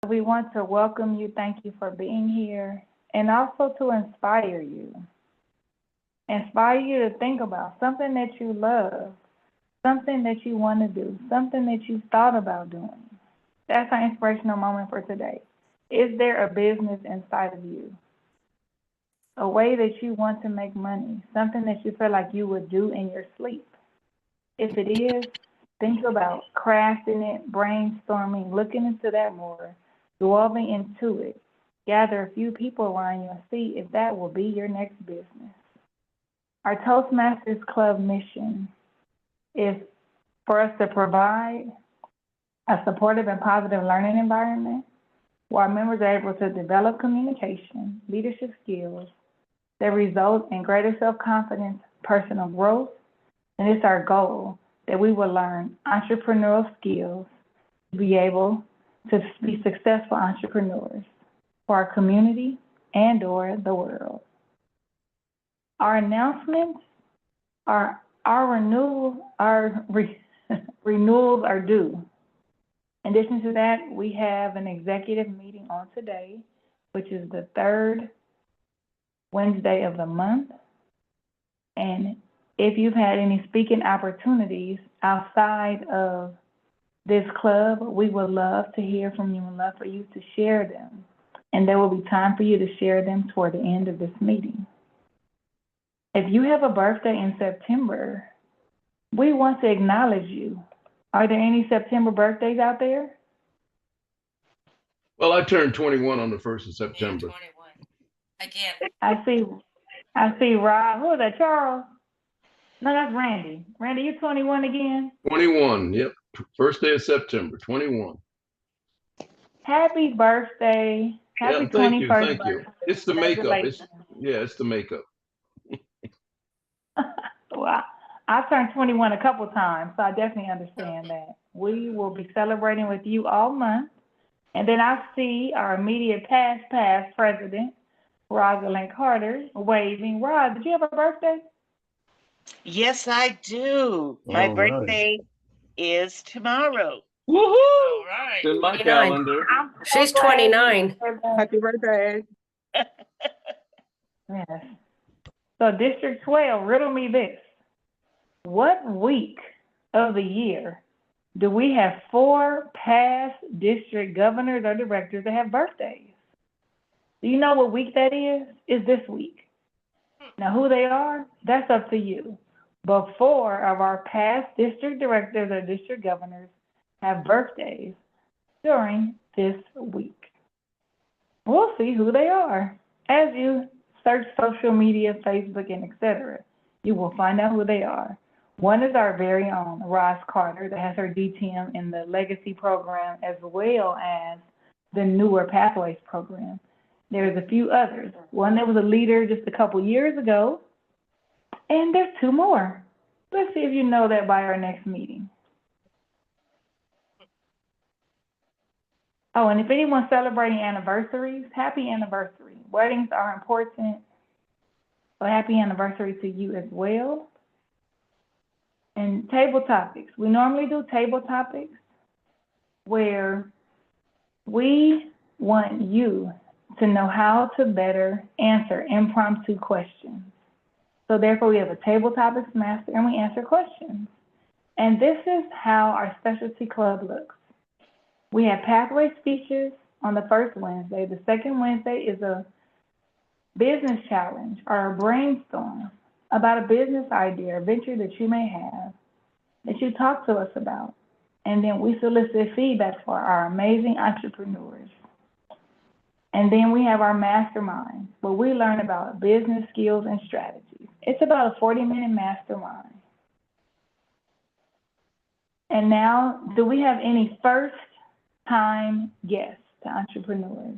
We want to welcome you. Thank you for being here, and also to inspire you. Inspire you to think about something that you love, something that you want to do, something that you thought about doing. That's our inspirational moment for today. Is there a business inside of you? A way that you want to make money, something that you feel like you would do in your sleep? If it is, think about crafting it, brainstorming, looking into that more, delving into it. Gather a few people around you and see if that will be your next business. Our Toastmasters Club mission is for us to provide a supportive and positive learning environment where our members are able to develop communication, leadership skills that result in greater self-confidence, personal growth, and it's our goal that we will learn entrepreneurial skills to be able to be successful entrepreneurs for our community and or the world. Our announcements are renewals are due. In addition to that, we have an executive meeting on today, which is the third Wednesday of the month. And if you've had any speaking opportunities outside of this club, we would love to hear from you and love for you to share them. And there will be time for you to share them toward the end of this meeting. If you have a birthday in September, we want to acknowledge you. Are there any September birthdays out there? Well, I turned 21 on the 1st of September. Yeah, 21. Again. I see Rob. Who is that, Charles? No, that's Randy. Randy, you 21 again? 21, yep. First day of September, 21. Happy birthday. Happy Yeah, thank 21st you, thank birthday. you. It's the makeup. It's the makeup. Well, I turned 21 a couple times, so I definitely understand that. We will be celebrating with you all month. And then I see our immediate past president, Roz Carter, waving. Roz, did you have a birthday? Yes, I do. My birthday is tomorrow. Woohoo! All right. In my 29. calendar. She's 29. Happy birthday. Yes. So District 12, riddle me this. What week of the year do we have 4 past district governors or directors that have birthdays? Do you know what week that is? It's this week. Now who they are, that's up to you. But 4 of our past district directors or district governors have birthdays during this week. We'll see who they are. As you search social media, Facebook, and etc., you will find out who they are. One is our very own Roz Carter that has her DTM in the Legacy program as well as the newer Pathways program. There's a few others. One that was a leader just a couple years ago, and there's 2 more. Let's see if you know that by our next meeting. Oh, and if anyone's celebrating anniversaries, happy anniversary. Weddings are important, so happy anniversary to you as well. And table topics. We normally do table topics where we want you to know how to better answer impromptu questions. So therefore, we have a table topics master and we answer questions. And this is how our specialty club looks. We have pathway speeches on the first Wednesday. The second Wednesday is a business challenge or a brainstorm about a business idea or venture that you may have that you talk to us about. And then we solicit feedback for our amazing entrepreneurs. And then we have our mastermind where we learn about business skills and strategies. It's about a 40-minute mastermind. And now, do we have any first-time guests to entrepreneurs,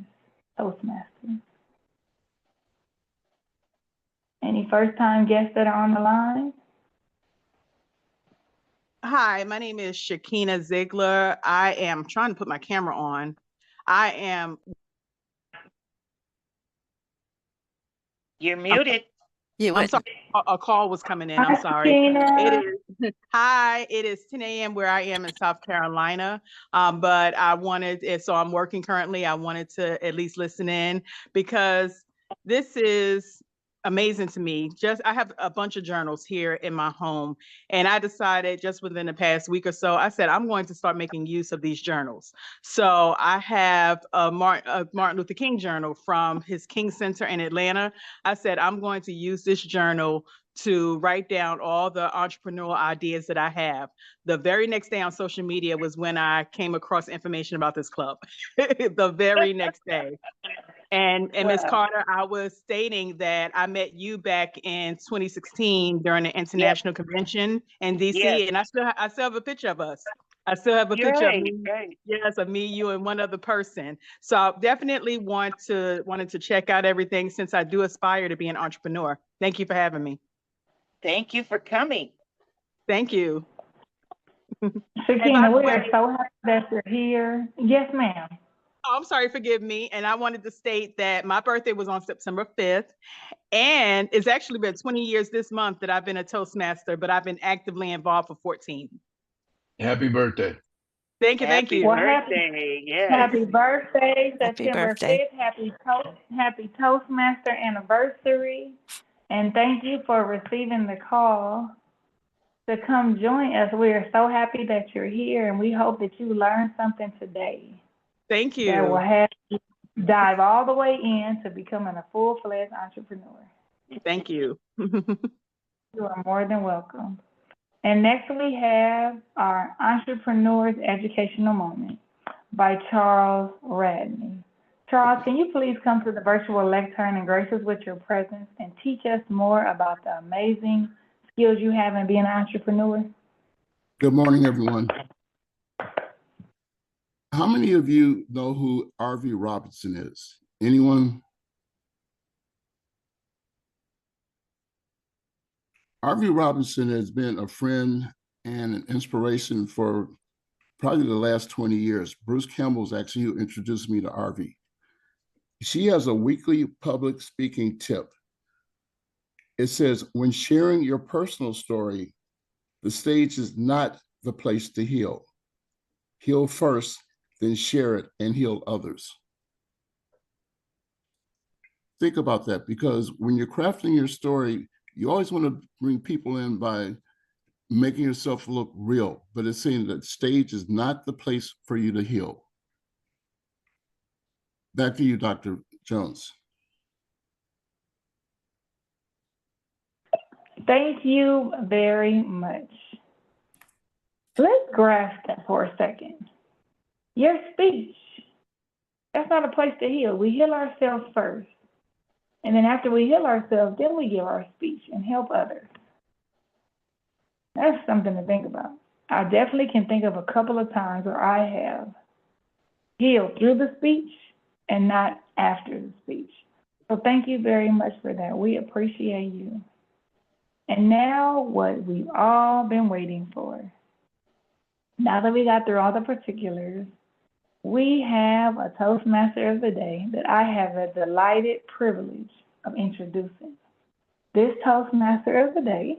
Toastmasters? Any first-time guests that are on the line? Hi, my name is Shakina Ziegler. I am trying to put my camera on. I am. You're muted. You I'm went. sorry, a call was coming in. I'm Hi, sorry. Tina. It is, hi, it is 10 a.m. where I am in South Carolina. But I wanted, so I'm working currently. I wanted to at least listen in because this is amazing to me. I have a bunch of journals here in my home, and I decided just within the past week or so, I said, I'm going to start making use of these journals. So I have a Martin Luther King journal from his King Center in Atlanta. I said, I'm going to use this journal to write down all the entrepreneurial ideas that I have. The very next day on social media was when I came across information about this club. The very next day. And Ms. Carter, I was stating that I met you back in 2016 during the International Convention in DC, Yes. and I still have a picture of us. I still have a picture of me. Right. Yes, of me, you, and one other person. So I definitely wanted to check out everything since I do aspire to be an entrepreneur. Thank you for having me. Thank you for coming. Thank you. Shakina, we are so happy that you're here. Yes, ma'am. Oh, I'm sorry, forgive me. And I wanted to state that my birthday was on September 5th. And it's actually been 20 years this month that I've been a Toastmaster, but I've been actively involved for 14. Happy birthday. Thank you. Happy birthday. Yes. Happy birthday, Happy September birthday. 5th. Happy Toastmaster anniversary. And thank you for receiving the call to come join us. We are so happy that you're here, and we hope that you learned something today Thank you. that will have you dive all the way in to becoming a full-fledged entrepreneur. Thank you. You are more than welcome. And next we have our Entrepreneur's Educational Moment by Charles Radney. Charles, can you please come to the virtual lectern and grace us with your presence and teach us more about the amazing skills you have in being an entrepreneur? Good morning, everyone. How many of you know who R.V. Robinson is? Anyone? R.V. Robinson has been a friend and an inspiration for probably the last 20 years. Bruce Campbell's actually who introduced me to R.V. She has a weekly public speaking tip. It says, when sharing your personal story, the stage is not the place to heal. Heal first, then share it and heal others. Think about that, because when you're crafting your story, you always want to bring people in by making yourself look real, but it's saying that stage is not the place for you to heal. Back to you, Dr. Jones. Thank you very much. Let's grasp that for a second. Your speech, that's not a place to heal. We heal ourselves first. And then after we heal ourselves, then we give our speech and help others. That's something to think about. I definitely can think of a couple of times where I have healed through the speech and not after the speech. So thank you very much for that. We appreciate you. And now what we've all been waiting for. Now that we got through all the particulars, we have a Toastmaster of the day that I have a delighted privilege of introducing. This Toastmaster of the day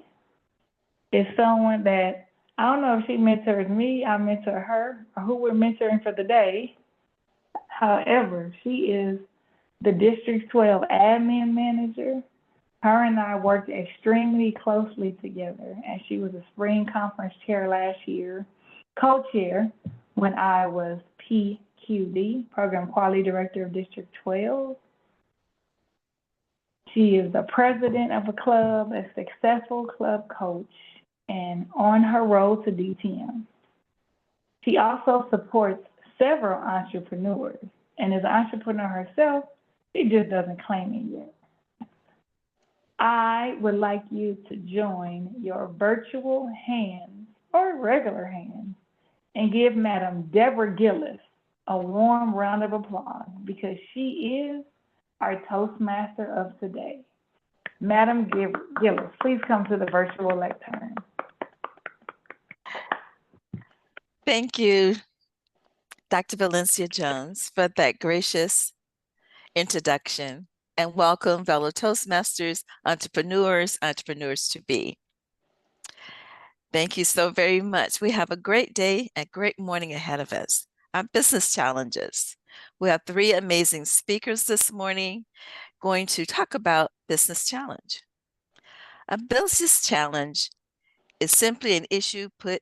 is someone that, I don't know if she mentors me, I mentor her, or who we're mentoring for the day. However, she is the District 12 admin manager. Her and I worked extremely closely together, and she was a spring conference chair last year, co-chair when I was PQD, Program Quality Director of District 12. She is the president of a club, a successful club coach, and on her road to DTM. She also supports several entrepreneurs, and as an entrepreneur herself, she just doesn't claim it yet. I would like you to join your virtual hands or regular hands and give Madam Deborah Gillis a warm round of applause because she is our Toastmaster of today. Madam Gillis, please come to the virtual lectern. Thank you, Dr. Valencia Jones, for that gracious introduction. and welcome fellow Toastmasters, entrepreneurs, entrepreneurs to be. Thank you so very much. We have a great day and great morning ahead of us. Our business challenges. We have 3 amazing speakers this morning going to talk about business challenge. A business challenge is simply an issue put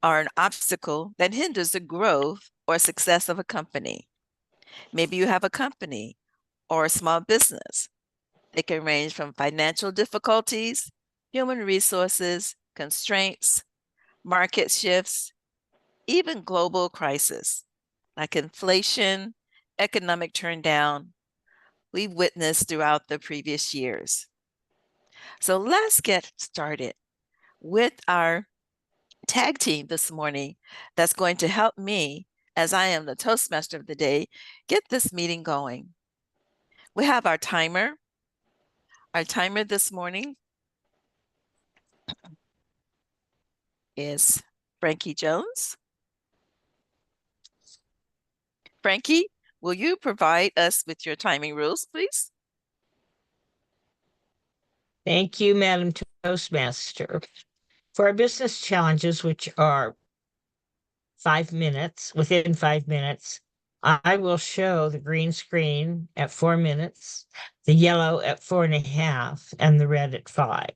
or an obstacle that hinders the growth or success of a company. Maybe you have a company or a small business. It can range from financial difficulties, human resources, constraints, market shifts, even global crisis like inflation, economic turndown we've witnessed throughout the previous years. So let's get started with our tag team this morning that's going to help me, as I am the Toastmaster of the day, get this meeting going. We have our timer. Our timer this morning is Frankie Jones. Frankie, will you provide us with your timing rules, please? Thank you, Madam Toastmaster. For our business challenges, which are 5 minutes, within 5 minutes, I will show the green screen at 4 minutes, the yellow at 4.5, and the red at 5.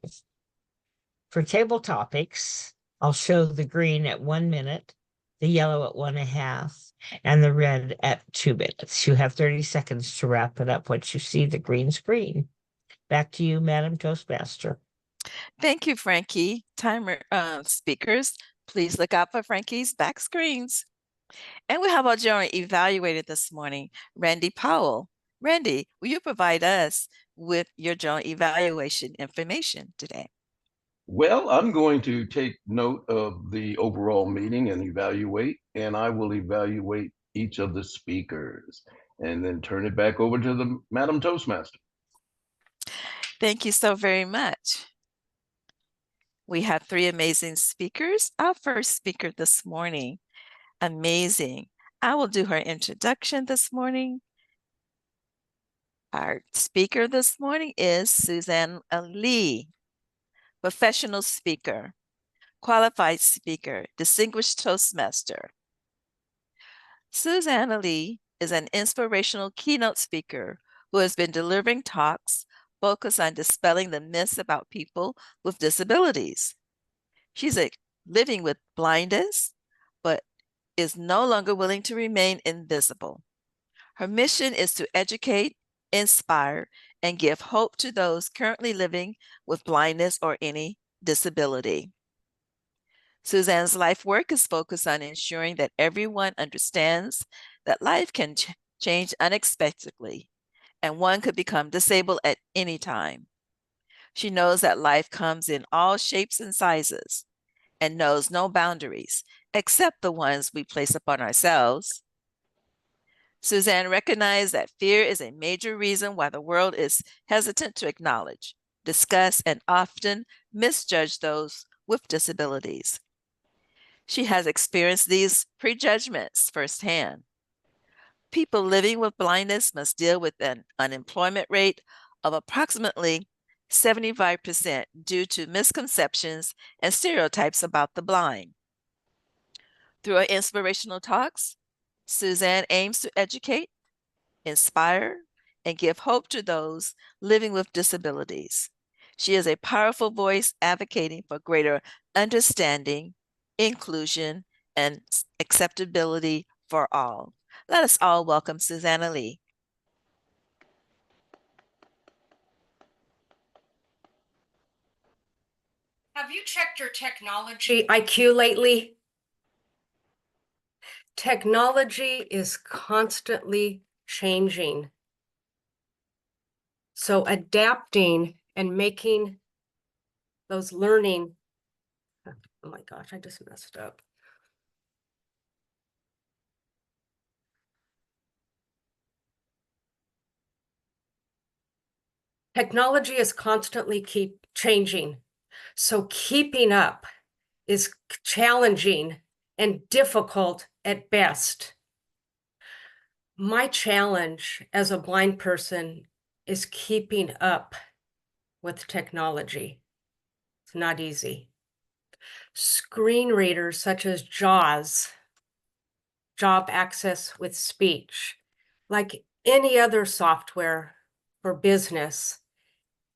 For table topics, I'll show the green at 1 minute, the yellow at 1.5, and the red at 2 minutes. You have 30 seconds to wrap it up once you see the green screen. Back to you, Madam Toastmaster. Thank you, Frankie. Timer speakers, please look out for Frankie's back screens. And we have our general evaluator this morning, Randy Powell. Randy, will you provide us with your general evaluation information today? Well, I'm going to take note of the overall meeting and evaluate, and I will evaluate each of the speakers and then turn it back over to the Madam Toastmaster. Thank you so very much. We have 3 amazing speakers. Our first speaker this morning, amazing. I will do her introduction this morning. Our speaker this morning is Suzanne Allee, professional speaker, qualified speaker, distinguished Toastmaster. Suzanne Allee is an inspirational keynote speaker who has been delivering talks focused on dispelling the myths about people with disabilities. She's living with blindness, but is no longer willing to remain invisible. Her mission is to educate, inspire, and give hope to those currently living with blindness or any disability. Suzanne's life work is focused on ensuring that everyone understands that life can change unexpectedly, and one could become disabled at any time. She knows that life comes in all shapes and sizes and knows no boundaries except the ones we place upon ourselves. Suzanne recognized that fear is a major reason why the world is hesitant to acknowledge, discuss, and often misjudge those with disabilities. She has experienced these prejudgments firsthand. People living with blindness must deal with an unemployment rate of approximately 75% due to misconceptions and stereotypes about the blind. Through her inspirational talks, Suzanne aims to educate, inspire, and give hope to those living with disabilities. She is a powerful voice advocating for greater understanding, inclusion, and acceptability for all. Let us all welcome Suzanne Allee. Have you checked your technology IQ lately? Technology is constantly changing. So adapting and making those learning, oh my gosh, I just messed up. Technology is constantly keep changing. So keeping up is challenging and difficult at best. My challenge as a blind person is keeping up with technology. It's not easy. Screen readers such as JAWS, Job Access with Speech, like any other software for business,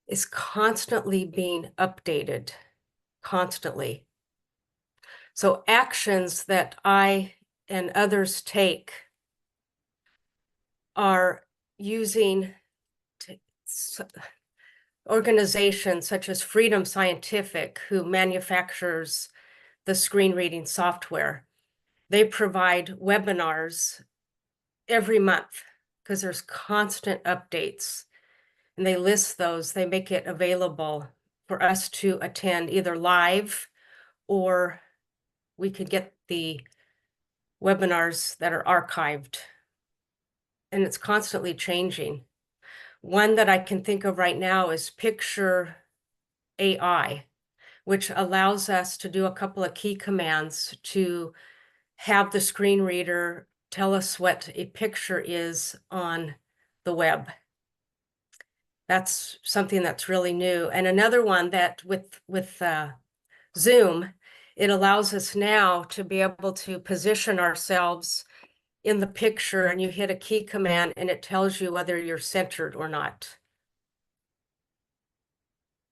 is constantly being updated, constantly. So actions that I and others take are using organizations such as Freedom Scientific, who manufactures the screen reading software. They provide webinars every month because there's constant updates, and they list those. They make it available for us to attend either live, or we could get the webinars that are archived, and it's constantly changing. One that I can think of right now is Picture AI, which allows us to do a couple of key commands to have the screen reader tell us what a picture is on the web. That's something that's really new. And another one that with Zoom, it allows us now to be able to position ourselves in the picture, and you hit a key command and it tells you whether you're centered or not.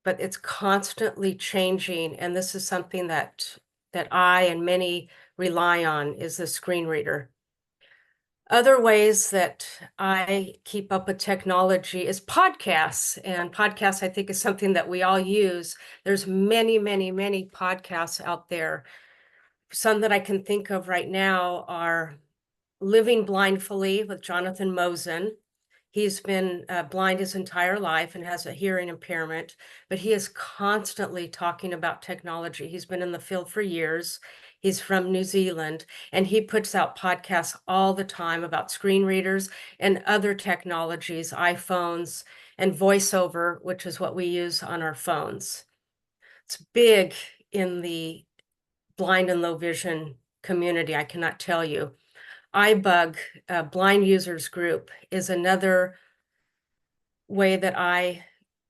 But it's constantly changing, and this is something that I and many rely on, is the screen reader. Other ways that I keep up with technology is podcasts, and podcasts I think is something that we all use. There's many, many, many podcasts out there. Some that I can think of right now are Living Blindfully with Jonathan Mosen. He's been blind his entire life and has a hearing impairment, but he is constantly talking about technology. He's been in the field for years. He's from New Zealand, and he puts out podcasts all the time about screen readers and other technologies, iPhones, and voiceover, which is what we use on our phones. It's big in the blind and low vision community, I cannot tell you. iBug, Blind Users Group, is another way that I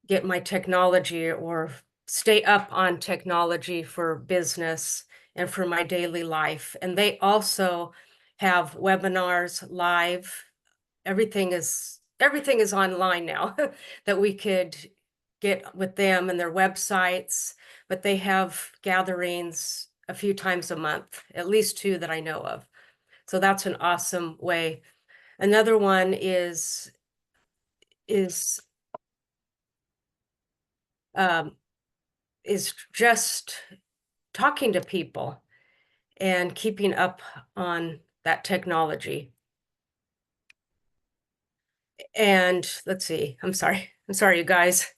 get my technology or stay up on technology for business and for my daily life. And they also have webinars live. Everything is online now that we could get with them and their websites, but they have gatherings a few times a month, at least 2 that I know of. So that's an awesome way. Another one is just talking to people and keeping up on that technology. And let's see, I'm sorry, you guys.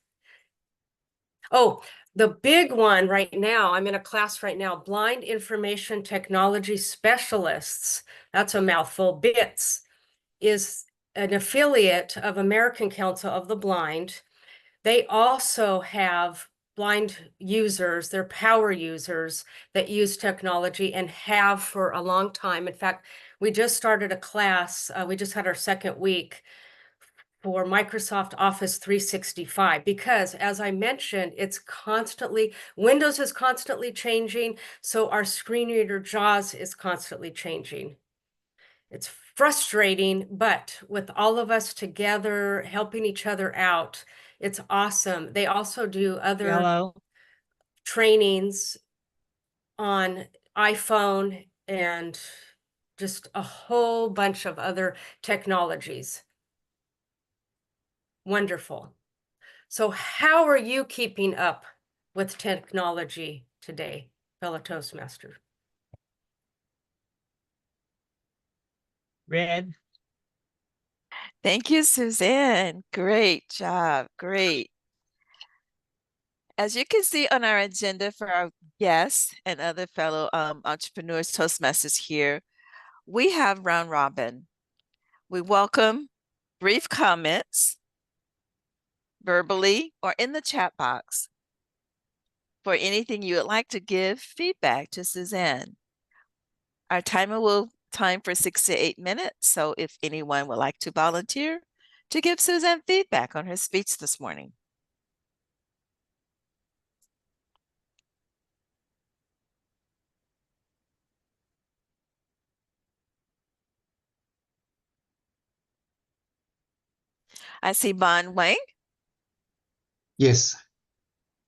Oh, the big one right now, I'm in a class right now, Blind Information Technology Specialists. That's a mouthful. BITS is an affiliate of American Council of the Blind. They also have blind users, they're power users that use technology and have for a long time. In fact, we just started a class, we just had our 2nd week for Microsoft Office 365, because as I mentioned, Windows is constantly changing, so our screen reader JAWS is constantly changing. It's frustrating, but with all of us together, helping each other out, it's awesome. They also do other trainings on iPhone and just a whole bunch of other technologies. Wonderful. So how are you keeping up with technology today, fellow Toastmaster? Red. Thank you, Suzanne. Great job. Great. As you can see on our agenda for our guests and other fellow entrepreneurs, Toastmasters here, we have round robin. We welcome brief comments, verbally or in the chat box, for anything you would like to give feedback to Suzanne. Our timer will time for 6 to 8 minutes. So if anyone would like to volunteer, to give Suzanne feedback on her speech this morning. I see Bon Wang. Yes,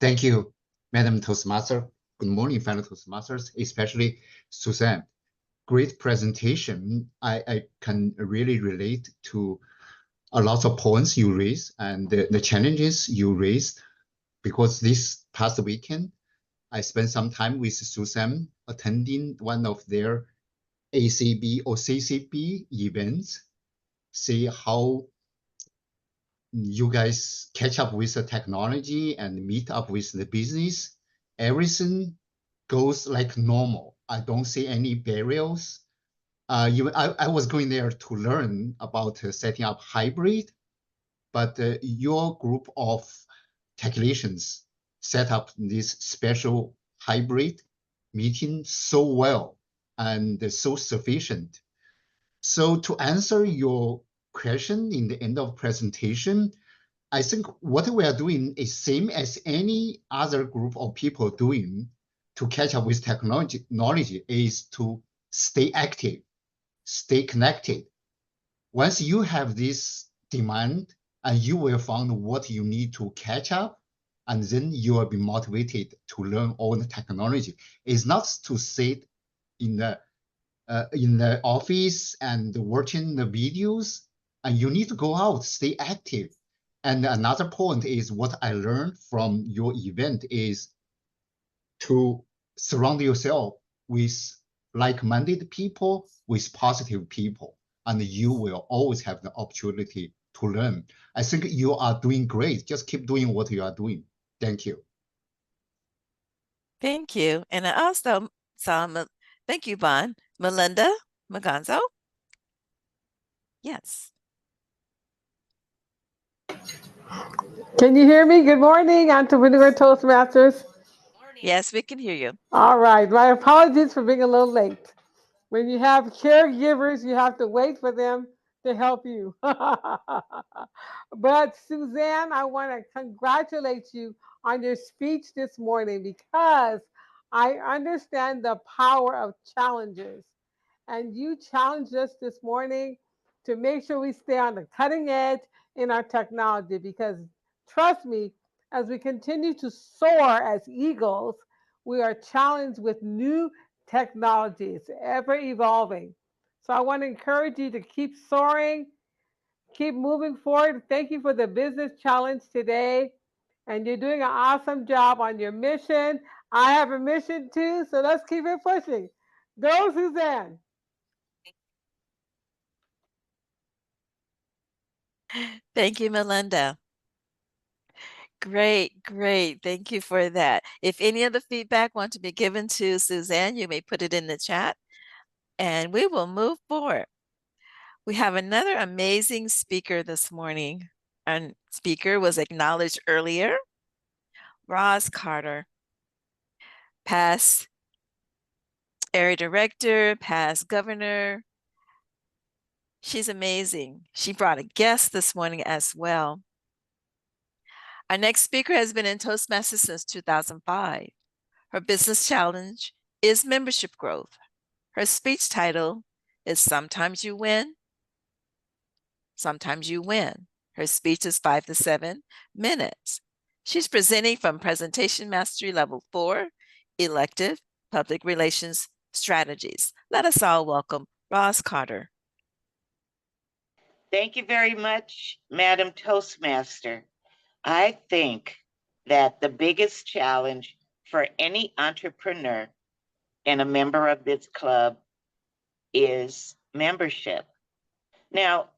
thank you, Madam Toastmaster. Good morning, fellow Toastmasters, especially Suzanne. Great presentation. I can really relate to a lot of points you raised and the challenges you raised, because this past weekend, I spent some time with Suzanne attending one of their ACB or CCB events, see how you guys catch up with the technology and meet up with the business. Everything goes like normal. I don't see any barriers. Even I was going there to learn about setting up hybrid, but your group of technicians set up this special hybrid meeting so well and so sufficient. So to answer your question in the end of presentation, I think what we are doing is same as any other group of people doing to catch up with technology knowledge is to stay active, stay connected. Once you have this demand and you will find what you need to catch up, and then you will be motivated to learn all the technology. It's not to sit in the office and watching the videos, and you need to go out, stay active. And another point is what I learned from your event is to surround yourself with like-minded people, with positive people, and you will always have the opportunity to learn. I think you are doing great. Just keep doing what you are doing. Thank you. Thank you. And I also saw, thank you, Bon. Melinda Maganzo. Yes. Can you hear me? Good morning, Entrepreneur Toastmasters. Yes, we can hear you. All right. My apologies for being a little late. When you have caregivers, you have to wait for them to help you. But Suzanne, I want to congratulate you on your speech this morning, because I understand the power of challenges. And you challenged us this morning to make sure we stay on the cutting edge in our technology, because trust me, as we continue to soar as eagles, we are challenged with new technologies, ever evolving. So I want to encourage you to keep soaring, keep moving forward. Thank you for the business challenge today. And you're doing an awesome job on your mission. I have a mission too, so let's keep it pushing. Go, Suzanne. Thank you, Melinda. Great, great. Thank you for that. If any of the feedback want to be given to Suzanne, you may put it in the chat and we will move forward. We have another amazing speaker this morning. Our speaker was acknowledged earlier, Roz Carter, past area director, past governor. She's amazing. She brought a guest this morning as well. Our next speaker has been in Toastmasters since 2005. Her business challenge is membership growth. Her speech title is Sometimes You Win, Sometimes You Win. Her speech is 5 to 7 minutes. She's presenting from Presentation Mastery Level 4, Elective Public Relations Strategies. Let us all welcome Roz Carter. Thank you very much, Madam Toastmaster. I think that the biggest challenge for any entrepreneur and a member of this club is membership. Now,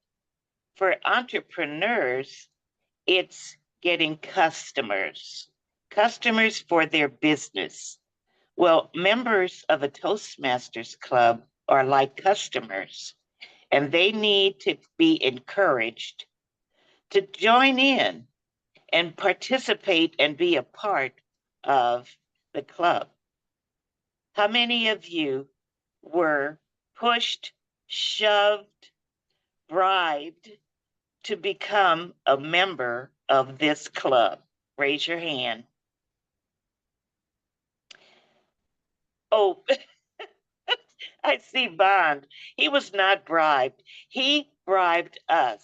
for entrepreneurs, it's getting customers for their business. Well, members of a Toastmasters club are like customers, and they need to be encouraged to join in and participate and be a part of the club. How many of you were pushed, shoved, bribed to become a member of this club? Raise your hand. Oh, I see Bond. He was not bribed. He bribed us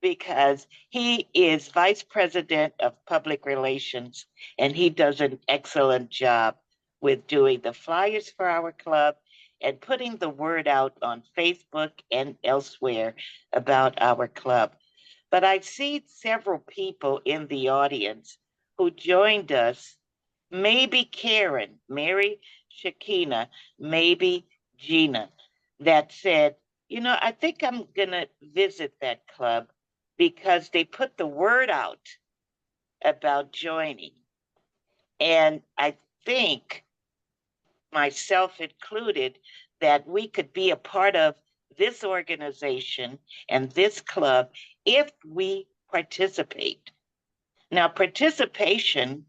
because he is Vice President of Public Relations, and he does an excellent job with doing the flyers for our club and putting the word out on Facebook and elsewhere about our club. But I see several people in the audience who joined us, maybe Karen, Mary, Shakina, maybe Gina, that said, you know, I think I'm going to visit that club because they put the word out about joining. And I think, myself included, that we could be a part of this organization and this club if we participate. Now, participation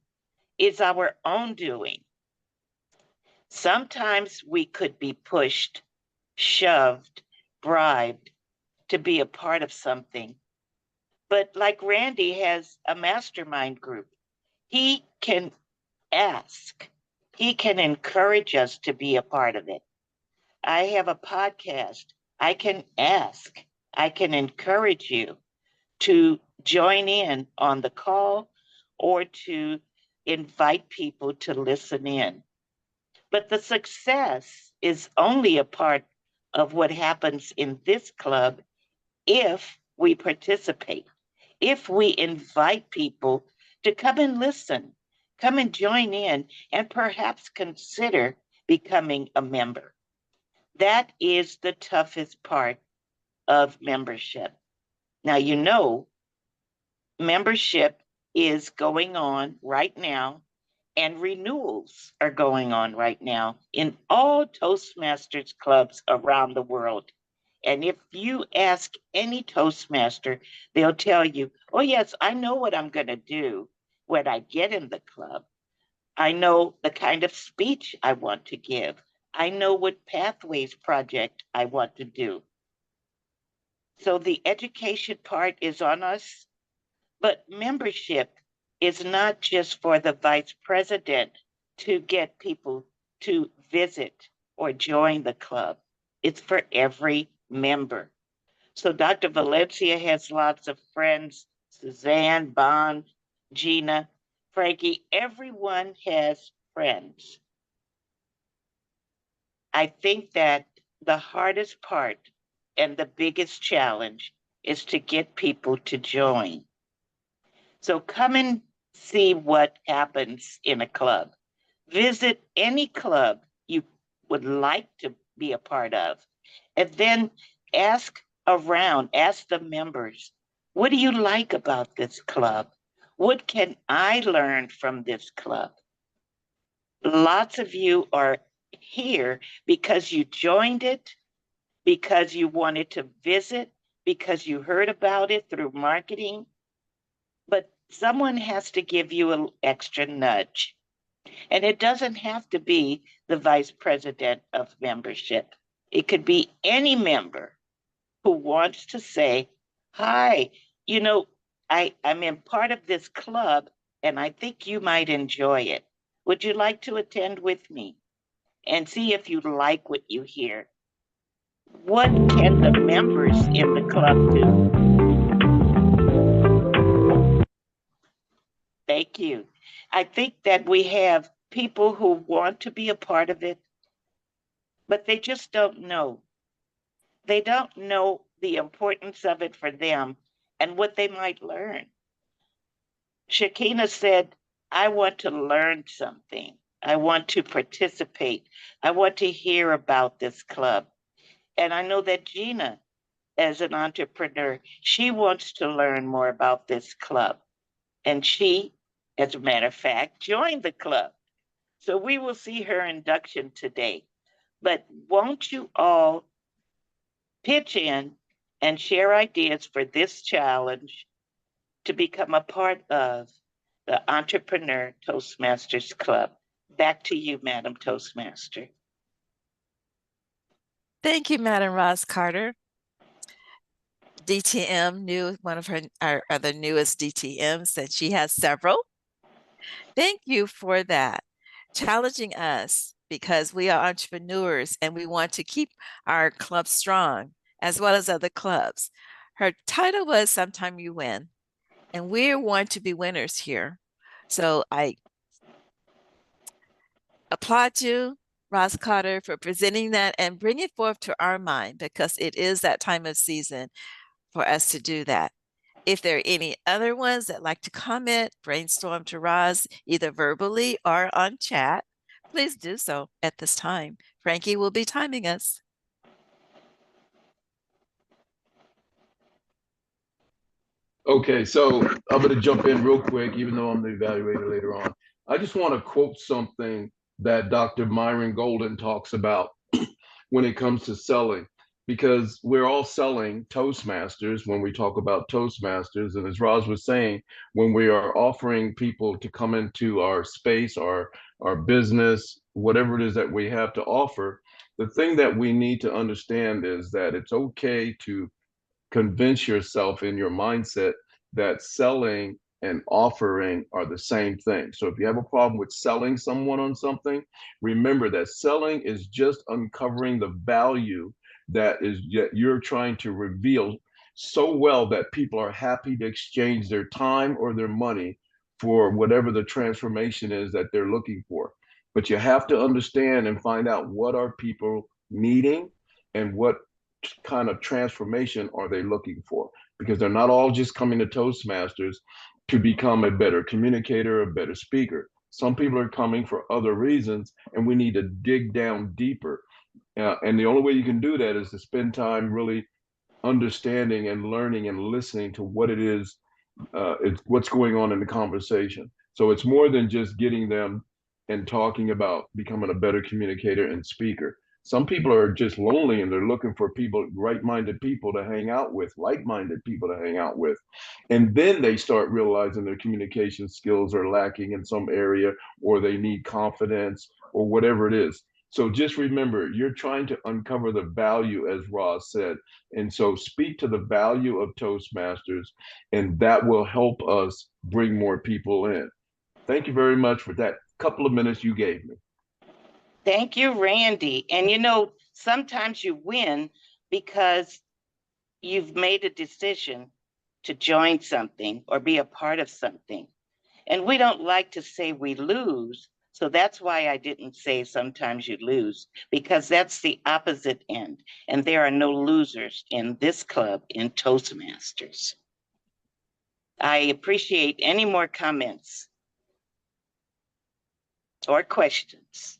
is our own doing. Sometimes we could be pushed, shoved, bribed to be a part of something. But like Randy has a mastermind group, he can ask, he can encourage us to be a part of it. I have a podcast. I can ask, I can encourage you to join in on the call or to invite people to listen in. But the success is only a part of what happens in this club if we participate, if we invite people to come and listen, come and join in, and perhaps consider becoming a member. That is the toughest part of membership. Now, you know, membership is going on right now, and renewals are going on right now in all Toastmasters clubs around the world. And if you ask any Toastmaster, they'll tell you, oh, yes, I know what I'm going to do when I get in the club. I know the kind of speech I want to give. I know what Pathways project I want to do. So the education part is on us, but membership is not just for the vice president to get people to visit or join the club. It's for every member. So Dr. Valencia has lots of friends, Suzanne, Bond, Gina, Frankie, everyone has friends. I think that the hardest part and the biggest challenge is to get people to join. So come and see what happens in a club. Visit any club you would like to be a part of, and then ask around, ask the members, what do you like about this club? What can I learn from this club? Lots of you are here because you joined it, because you wanted to visit, because you heard about it through marketing, but someone has to give you an extra nudge. And it doesn't have to be the vice president of membership. It could be any member who wants to say, hi, you know, I'm in part of this club and I think you might enjoy it. Would you like to attend with me and see if you like what you hear? What can the members in the club do? Thank you. I think that we have people who want to be a part of it, but they just don't know. They don't know the importance of it for them and what they might learn. Shakina said, I want to learn something. I want to participate. I want to hear about this club. And I know that Gina, as an entrepreneur, she wants to learn more about this club. And she, as a matter of fact, joined the club. So we will see her induction today. But won't you all pitch in and share ideas for this challenge to become a part of the Entrepreneur Toastmasters Club? Back to you, Madam Toastmaster. Thank you, Madam Roz Carter. DTM, one of our other newest DTMs, and she has several. Thank you for that, challenging us because we are entrepreneurs and we want to keep our club strong as well as other clubs. Her title was Sometime You Win, and we want to be winners here. So I applaud you, Roz Carter, for presenting that and bring it forth to our mind, because it is that time of season for us to do that. If there are any other ones that like to comment, brainstorm to Roz, either verbally or on chat, please do so at this time. Frankie will be timing us. Okay, so I'm going to jump in real quick, even though I'm the evaluator later on. I just want to quote something that Dr. Myron Golden talks about when it comes to selling, because we're all selling Toastmasters when we talk about Toastmasters. And as Roz was saying, when we are offering people to come into our space, our business, whatever it is that we have to offer, the thing that we need to understand is that it's okay to convince yourself in your mindset that selling and offering are the same thing. So if you have a problem with selling someone on something, remember that selling is just uncovering the value that you're trying to reveal so well that people are happy to exchange their time or their money for whatever the transformation is that they're looking for. But you have to understand and find out what are people needing and what kind of transformation are they looking for, because they're not all just coming to Toastmasters to become a better communicator, a better speaker. Some people are coming for other reasons, and we need to dig down deeper. And the only way you can do that is to spend time really understanding and learning and listening to what it is, what's going on in the conversation. So it's more than just getting them and talking about becoming a better communicator and speaker. Some people are just lonely and they're looking for people, right-minded people to hang out with, like-minded people to hang out with. And then they start realizing their communication skills are lacking in some area, or they need confidence, or whatever it is. So just remember, you're trying to uncover the value, as Roz said. And so speak to the value of Toastmasters, and that will help us bring more people in. Thank you very much for that couple of minutes you gave me. Thank you, Randy. And you know, sometimes you win because you've made a decision to join something or be a part of something. And we don't like to say we lose. So that's why I didn't say sometimes you lose, because that's the opposite end. And there are no losers in this club, in Toastmasters. I appreciate any more comments or questions.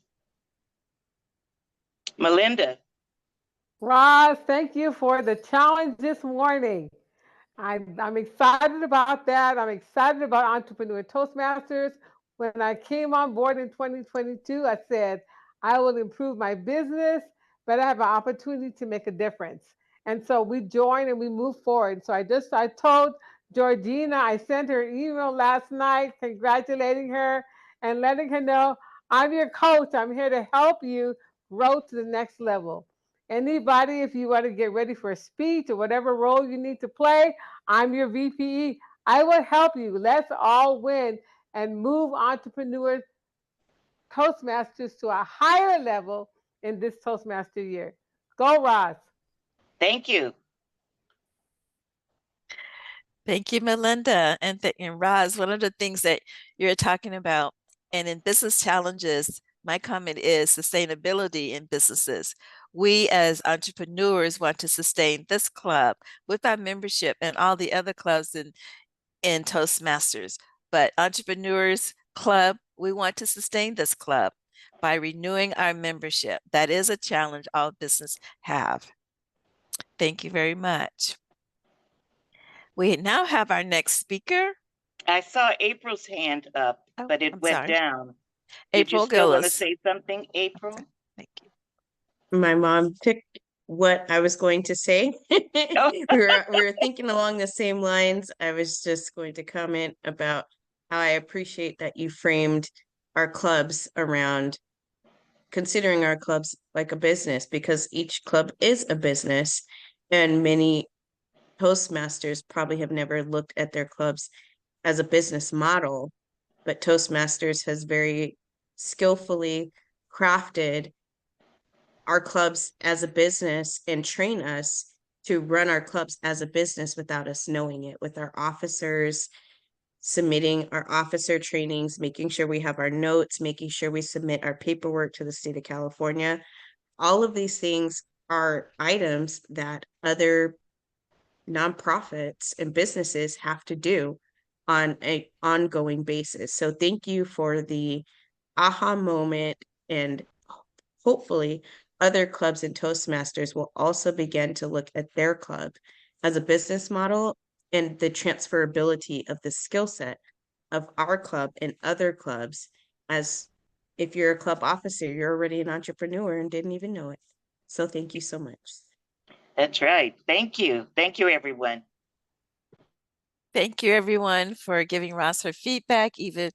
Melinda. Roz, thank you for the challenge this morning. I'm excited about that. I'm excited about Entrepreneur Toastmasters. When I came on board in 2022, I said, I will improve my business, but I have an opportunity to make a difference. And so we joined and we moved forward. So I told Georgina, I sent her an email last night congratulating her and letting her know, I'm your coach. I'm here to help you grow to the next level. Anybody, if you want to get ready for a speech or whatever role you need to play, I'm your VPE. I will help you. Let's all win and move Entrepreneur Toastmasters to a higher level in this Toastmaster year. Go, Roz. Thank you. Thank you, Melinda. And Roz, one of the things that you're talking about, and in business challenges, my comment is sustainability in businesses. We as entrepreneurs want to sustain this club with our membership and all the other clubs in Toastmasters. But Entrepreneurs Club, we want to sustain this club by renewing our membership. That is a challenge all business have. Thank you very much. We now have our next speaker. I saw April's hand up, but it went down. April Did you still want to Gillis. say something, April? Thank you. My mom picked what I was going to say. we were thinking along the same lines. I was just going to comment about how I appreciate that you framed our clubs around considering our clubs like a business, because each club is a business, and many Toastmasters probably have never looked at their clubs as a business model, but Toastmasters has very skillfully crafted our clubs as a business and train us to run our clubs as a business without us knowing it, with our officers submitting our officer trainings, making sure we have our notes, making sure we submit our paperwork to the state of California. All of these things are items that other nonprofits and businesses have to do on an ongoing basis. So thank you for the aha moment, and hopefully other clubs and Toastmasters will also begin to look at their club as a business model and the transferability of the skill set of our club and other clubs. As if you're a club officer, you're already an entrepreneur and didn't even know it. So thank you so much. That's right. Thank you. Thank you, everyone. Thank you, everyone, for giving Roz her feedback, either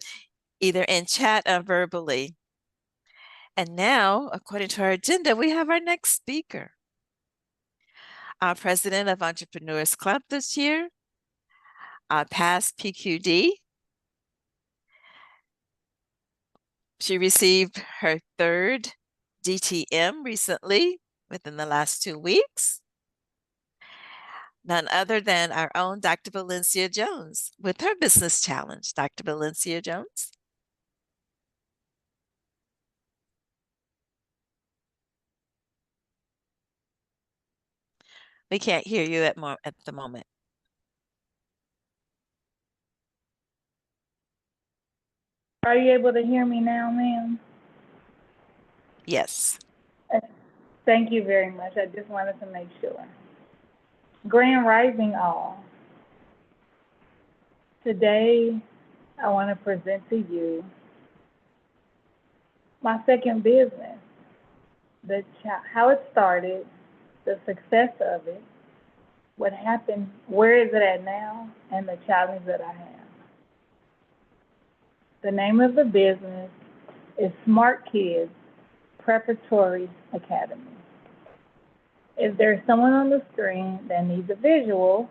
in chat or verbally. And now, according to our agenda, we have our next speaker. Our president of Entrepreneurs Club this year, our past PQD. She received her third DTM recently, within the last 2 weeks. None other than our own Dr. Valencia Jones with her business challenge. Dr. Valencia Jones. We can't hear you at the moment. Are you able to hear me now, ma'am? Yes. Thank you very much. I just wanted to make sure. Grand Rising all. Today, I want to present to you my second business, how it started, the success of it, what happened, where is it at now, and the challenge that I have. The name of the business is Smart Kids Preparatory Academy. If there's someone on the screen that needs a visual,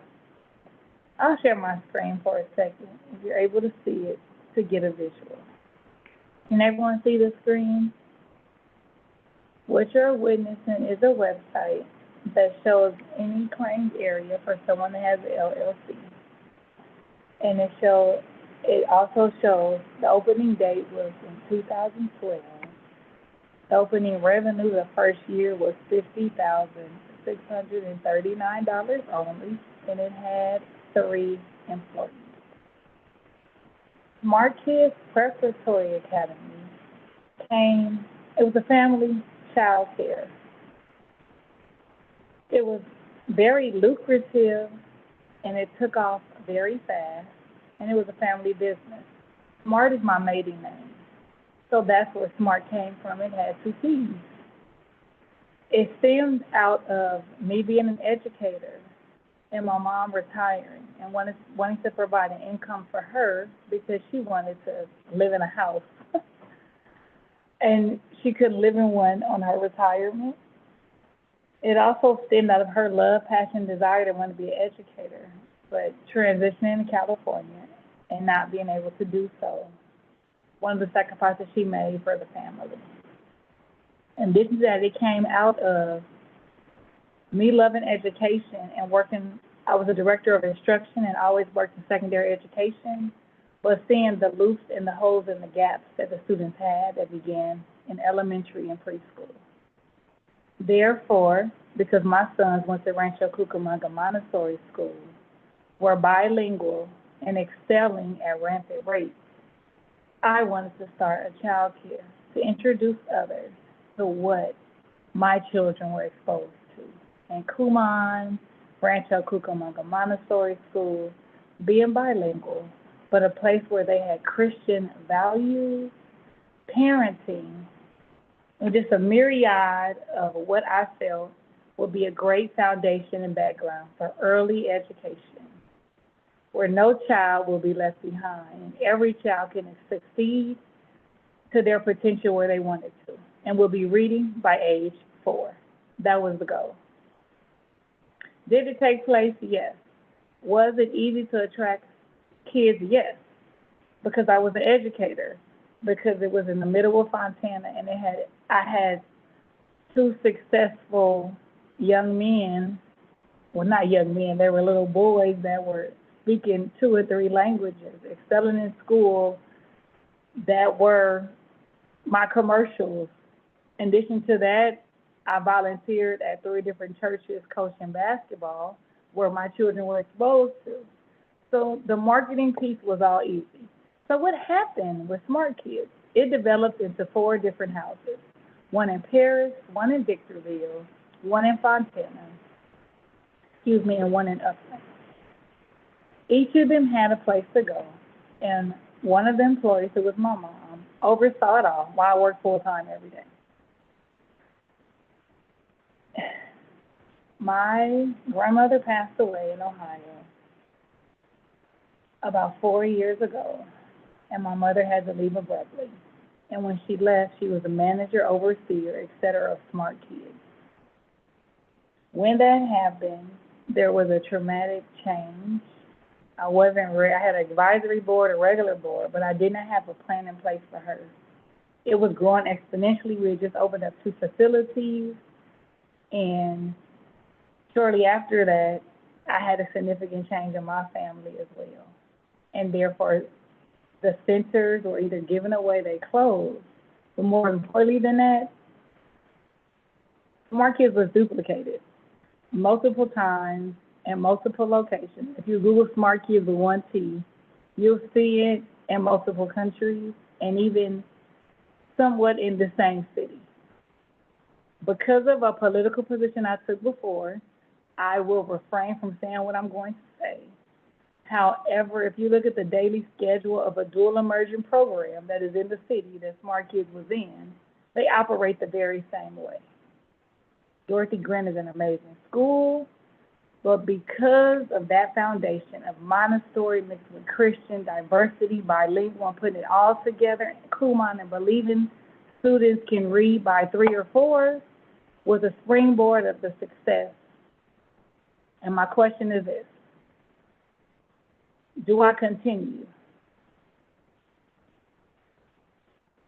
I'll share my screen for a second, if you're able to see it, to get a visual. Can everyone see the screen? What you're witnessing is a website that shows any claimed area for someone that has an LLC. And it also shows the opening date was in 2012. The opening revenue the first year was $50,639 only, and it had 3 employees. Smart Kids Preparatory Academy it was a family child care. It was very lucrative, and it took off very fast, and it was a family business. Smart is my maiden name. So that's where Smart came from. It had 2 T's. It stemmed out of me being an educator and my mom retiring and wanting to provide an income for her because she wanted to live in a house. And she couldn't live in one on her retirement. It also stemmed out of her love, passion, desire to want to be an educator, but transitioning to California and not being able to do so. One of the sacrifices she made for the family. And this is that it came out of me loving education and working. I was a director of instruction and always worked in secondary education, but seeing the loops and the holes and the gaps that the students had that began in elementary and preschool. Therefore, because my sons went to Rancho Cucamonga Montessori School, were bilingual and excelling at rampant rates, I wanted to start a child care to introduce others to what my children were exposed to. And Kumon, Rancho Cucamonga Montessori School, being bilingual, but a place where they had Christian values, parenting, and just a myriad of what I felt would be a great foundation and background for early education, where no child will be left behind and every child can succeed to their potential where they wanted to and will be reading by age 4. That was the goal. Did it take place? Yes. Was it easy to attract kids? Yes, because I was an educator, because it was in the middle of Fontana, and I had two successful young men, well, not young men, they were little boys that were speaking 2 or 3 languages, excelling in school, that were my commercials. In addition to that, I volunteered at 3 different churches coaching basketball where my children were exposed to. So the marketing piece was all easy. So what happened with Smart Kids? It developed into 4 different houses, one in Paris, one in Victorville, one in Fontana, and one in Upland. Each of them had a place to go, and one of the employees, who was my mom, oversaw it all while I worked full-time every day. My grandmother passed away in Ohio about 4 years ago, and my mother had to leave abruptly. And when she left, she was a manager, overseer, etc. of Smart Kids. When that happened, there was a traumatic change. I had an advisory board, a regular board, but I did not have a plan in place for her. It was growing exponentially. We had just opened up 2 facilities, and shortly after that, I had a significant change in my family as well. And therefore, the centers were either given away, they closed. But more importantly than that, Smart Kids was duplicated multiple times in multiple locations. If you Google Smart Kids with 1 T, you'll see it in multiple countries and even somewhat in the same city. Because of a political position I took before, I will refrain from saying what I'm going to say. However, if you look at the daily schedule of a dual immersion program that is in the city that Smart Kids was in, they operate the very same way. Dorothy Green is an amazing school, but because of that foundation of Montessori mixed with Christian, diversity, bilingual, and putting it all together, Kumon, and believing students can read by 3 or 4, was a springboard of the success. And my question is this: do I continue?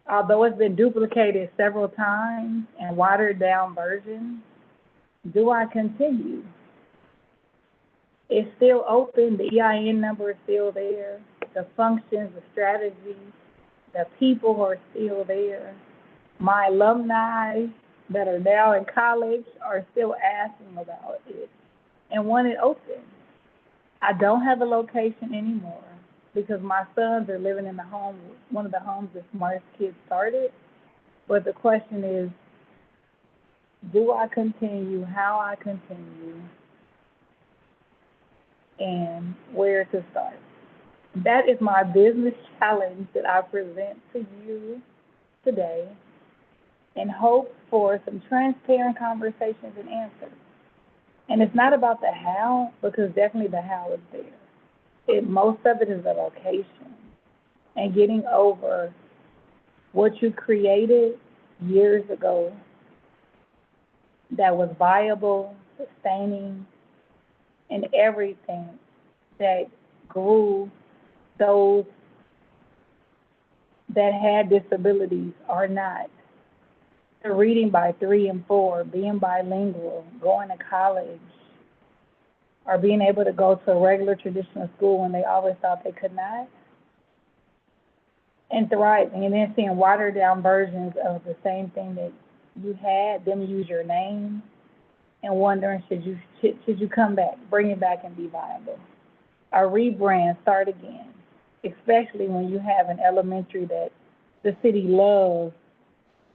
Although it's been duplicated several times and watered down versions, do I continue? It's still open, the EIN number is still there, the functions, the strategies, the people are still there. My alumni that are now in college are still asking about it and want it open. I don't have a location anymore because my sons are living in the home, one of the homes that Smart Kids started. But the question is, do I continue, how I continue, and where to start? That is my business challenge that I present to you today in hope for some transparent conversations and answers. And it's not about the how, because definitely the how is there. Most of it is the location and getting over what you created years ago that was viable, sustaining, and everything that grew those that had disabilities or not. The reading by 3 and 4, being bilingual, going to college, or being able to go to a regular traditional school when they always thought they could not, and thriving, and then seeing watered down versions of the same thing that you had, them use your name, and wondering should you come back, bring it back and be viable. A rebrand, start again, especially when you have an elementary that the city loves,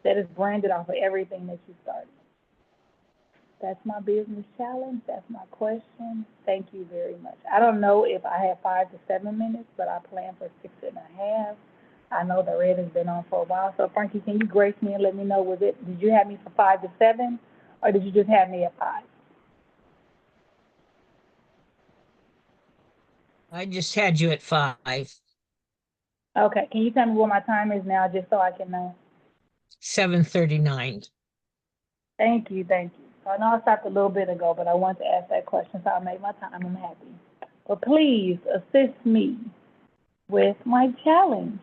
that is branded off of everything that you started. That's my business challenge. That's my question. Thank you very much. I don't know if I have 5 to 7 minutes, but I plan for 6.5. I know the red has been on for a while. So Frankie, can you grace me and let me know, did you have me for 5 to 7, or did you just have me at 5? I just had you at 5. Okay, can you tell me what my time is now, just so I can know? 7:39. Thank you. So I know I stopped a little bit ago, but I wanted to ask that question, so I made my time. I'm happy. but please assist me with my challenge.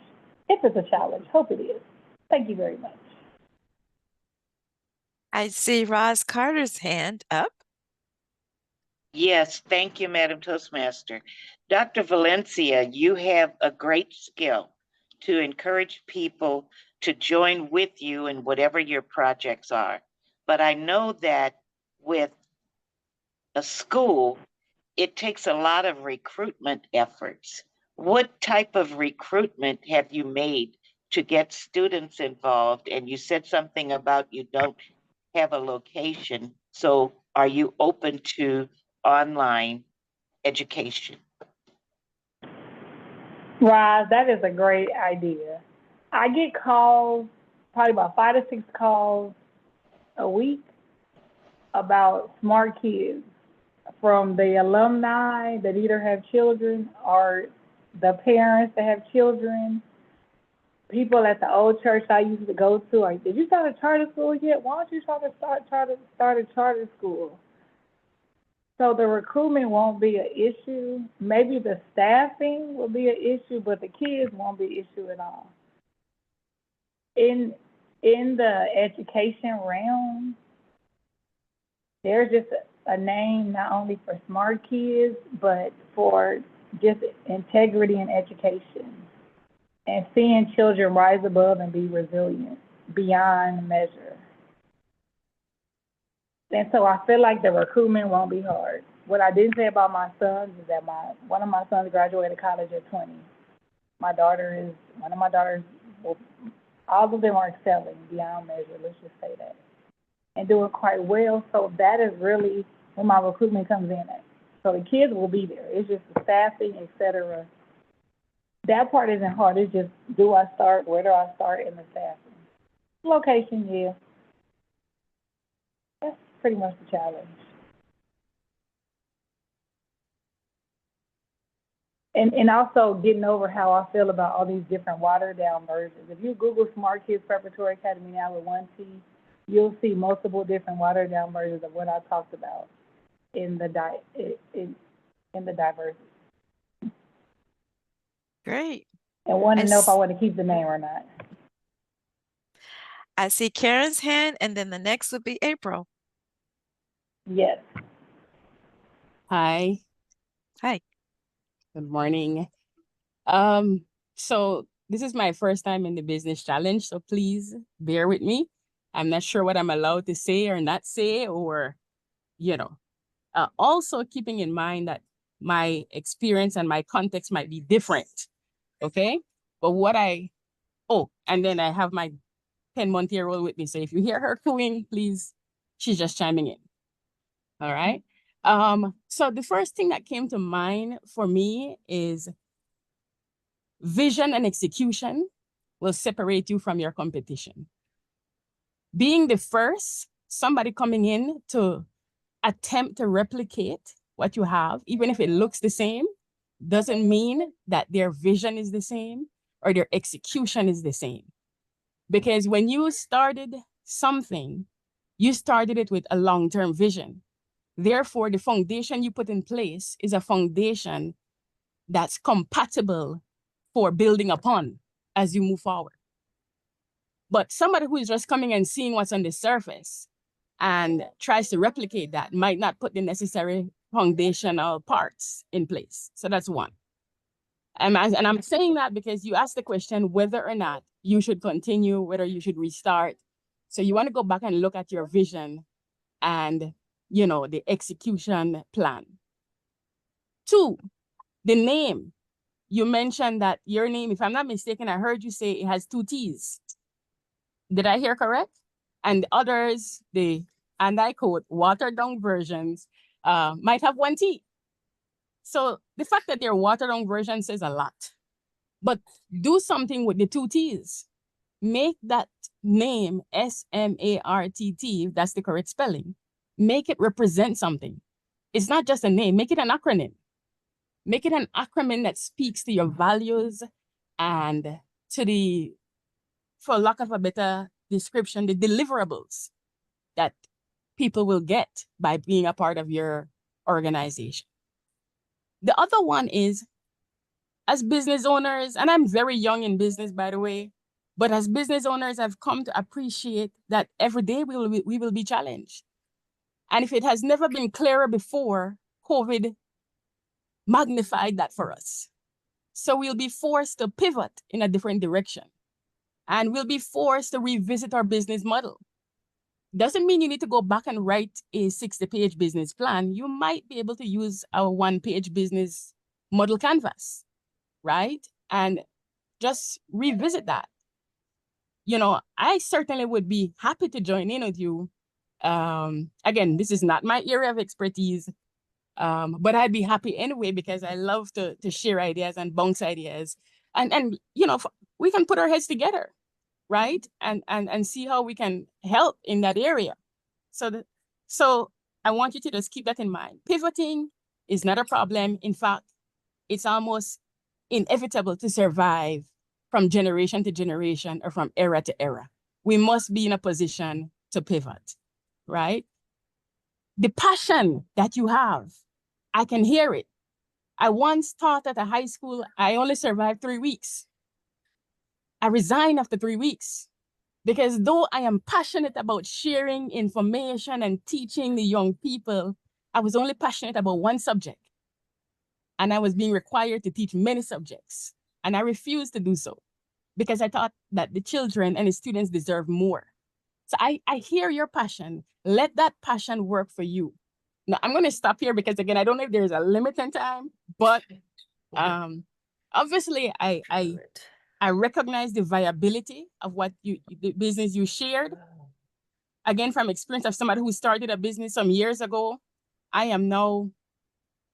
If it's a challenge, hope it is. Thank you very much. I see Roz Carter's hand up. Yes, thank you, Madam Toastmaster. Dr. Valencia, you have a great skill to encourage people to join with you in whatever your projects are. But I know that with a school, it takes a lot of recruitment efforts. What type of recruitment have you made to get students involved? And you said something about you don't have a location. So are you open to online education? Roz, that is a great idea. I get calls, probably about 5 to 6 calls a week about smart kids from the alumni that either have children or the parents that have children, people at the old church I used to go to. Like, did you start a charter school yet? Why don't you start a charter school? So the recruitment won't be an issue. Maybe the staffing will be an issue, but the kids won't be an issue at all. In the education realm, there's just a name not only for smart kids, but for just integrity in education and seeing children rise above and be resilient beyond measure. And so I feel like the recruitment won't be hard. What I didn't say about my sons is that one of my sons graduated college at 20. One of my daughters, well, all of them are excelling beyond measure, let's just say that, and doing quite well. So that is really when my recruitment comes in at. So the kids will be there. It's just the staffing, et cetera. That part isn't hard. It's just, do I start? Where do I start in the staffing? Location, yeah. That's pretty much the challenge. And also getting over how I feel about all these different watered down versions. If you Google Smart Kids Preparatory Academy now with 1 T, you'll see multiple different watered down versions of what I talked about in the diversity. Great. And want to know if I want to keep the name or not. I see Karen's hand, and then the next would be April. Yes. Hi. Hi. Good morning. So this is my first time in the business challenge, so please bear with me. I'm not sure what I'm allowed to say or not say, or, also keeping in mind that my experience and my context might be different, okay? But and then I have my 10-month-year-old with me, so if you hear her cooing, please, she's just chiming in, all right? So the first thing that came to mind for me is vision and execution will separate you from your competition. Being the first, somebody coming in to attempt to replicate what you have, even if it looks the same, doesn't mean that their vision is the same or their execution is the same. Because when you started something, you started it with a long-term vision. Therefore, the foundation you put in place is a foundation that's compatible for building upon as you move forward. But somebody who is just coming and seeing what's on the surface and tries to replicate that might not put the necessary foundational parts in place. So that's one. And I'm saying that because you asked the question whether or not you should continue, whether you should restart. So you want to go back and look at your vision and, the execution plan. 2, the name. You mentioned that your name, if I'm not mistaken, I heard you say it has 2 T's. Did I hear correct? And others, and I quote, watered down versions might have 1 T. So the fact that they're watered down versions says a lot. But do something with the 2 T's. Make that name SMARTT, if that's the correct spelling. Make it represent something. It's not just a name, make it an acronym. Make it an acronym that speaks to your values and to for lack of a better description, the deliverables that people will get by being a part of your organization. The other one is, as business owners, and I'm very young in business, by the way, but as business owners, I've come to appreciate that every day we will be challenged. And if it has never been clearer before, COVID magnified that for us. So we'll be forced to pivot in a different direction. And we'll be forced to revisit our business model. Doesn't mean you need to go back and write a 60-page business plan. You might be able to use our 1-page business model canvas, right? And just revisit that. You know, I certainly would be happy to join in with you. Again, this is not my area of expertise, but I'd be happy anyway, because I love to share ideas and bounce ideas. And you know, we can put our heads together, right? And see how we can help in that area. So I want you to just keep that in mind. Pivoting is not a problem. In fact, it's almost inevitable to survive from generation to generation or from era to era. We must be in a position to pivot, right? The passion that you have, I can hear it. I once taught at a high school. I only survived 3 weeks. I resigned after 3 weeks, because though I am passionate about sharing information and teaching the young people, I was only passionate about one subject. And I was being required to teach many subjects. And I refused to do so, because I thought that the children and the students deserve more. So I hear your passion. Let that passion work for you. Now, I'm going to stop here, because again, I don't know if there's a limit in time, but obviously I recognize the viability of what the business you shared. Again, from experience of somebody who started a business some years ago, I am now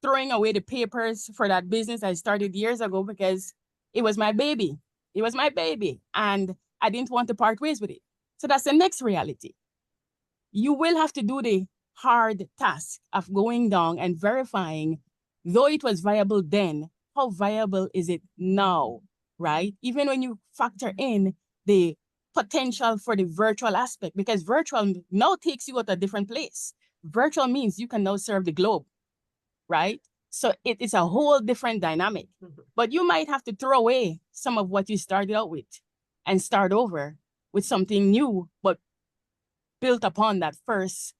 throwing away the papers for that business I started years ago, because it was my baby. It was my baby, and I didn't want to part ways with it. So that's the next reality. You will have to do the hard task of going down and verifying, though it was viable then, how viable is it now, right? Even when you factor in the potential for the virtual aspect, because virtual now takes you at a different place. Virtual means you can now serve the globe, right? So it is a whole different dynamic. But you might have to throw away some of what you started out with and start over with something new, but built upon that first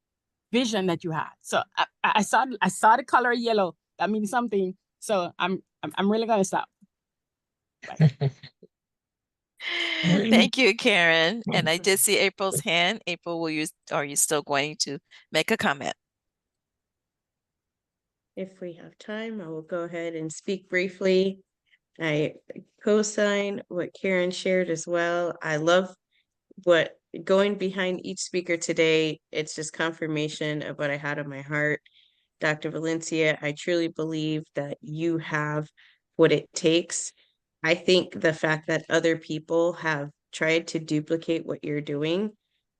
vision that you had. So I saw the color yellow. That means something. So I'm really gonna stop. Thank you, Karen. And I did see April's hand. April, are you still going to make a comment? If we have time, I will go ahead and speak briefly. I co-sign what Karen shared as well. I love what going behind each speaker today. It's just confirmation of what I had on my heart. Dr. Valencia, I truly believe that you have what it takes. I think the fact that other people have tried to duplicate what you're doing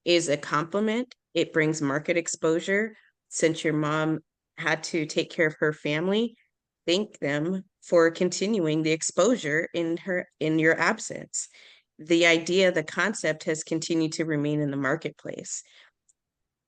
is a compliment. It brings market exposure. Since your mom had to take care of her family, thank them for continuing the exposure in your absence. The idea, the concept has continued to remain in the marketplace.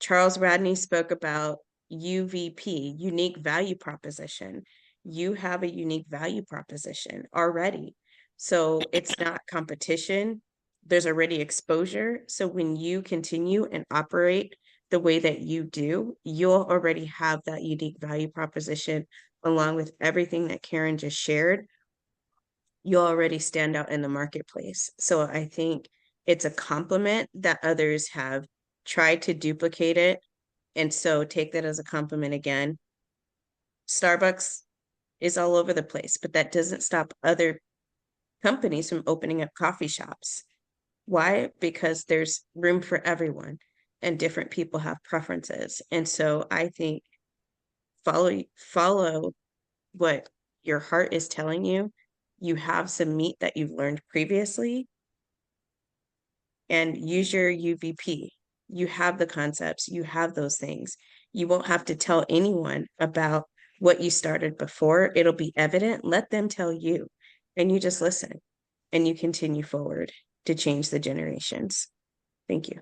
Charles Radney spoke about UVP, unique value proposition. You have a unique value proposition already. So it's not competition. There's already exposure. So when you continue and operate the way that you do, you'll already have that unique value proposition along with everything that Karen just shared. You'll already stand out in the marketplace. So I think it's a compliment that others have tried to duplicate it. And so take that as a compliment again. Starbucks is all over the place, but that doesn't stop other companies from opening up coffee shops. Why? Because there's room for everyone and different people have preferences. And so I think follow what your heart is telling you. You have some meat that you've learned previously and use your UVP. You have the concepts, you have those things. You won't have to tell anyone about what you started before. It'll be evident. Let them tell you, and you just listen and you continue forward to change the generations. Thank you.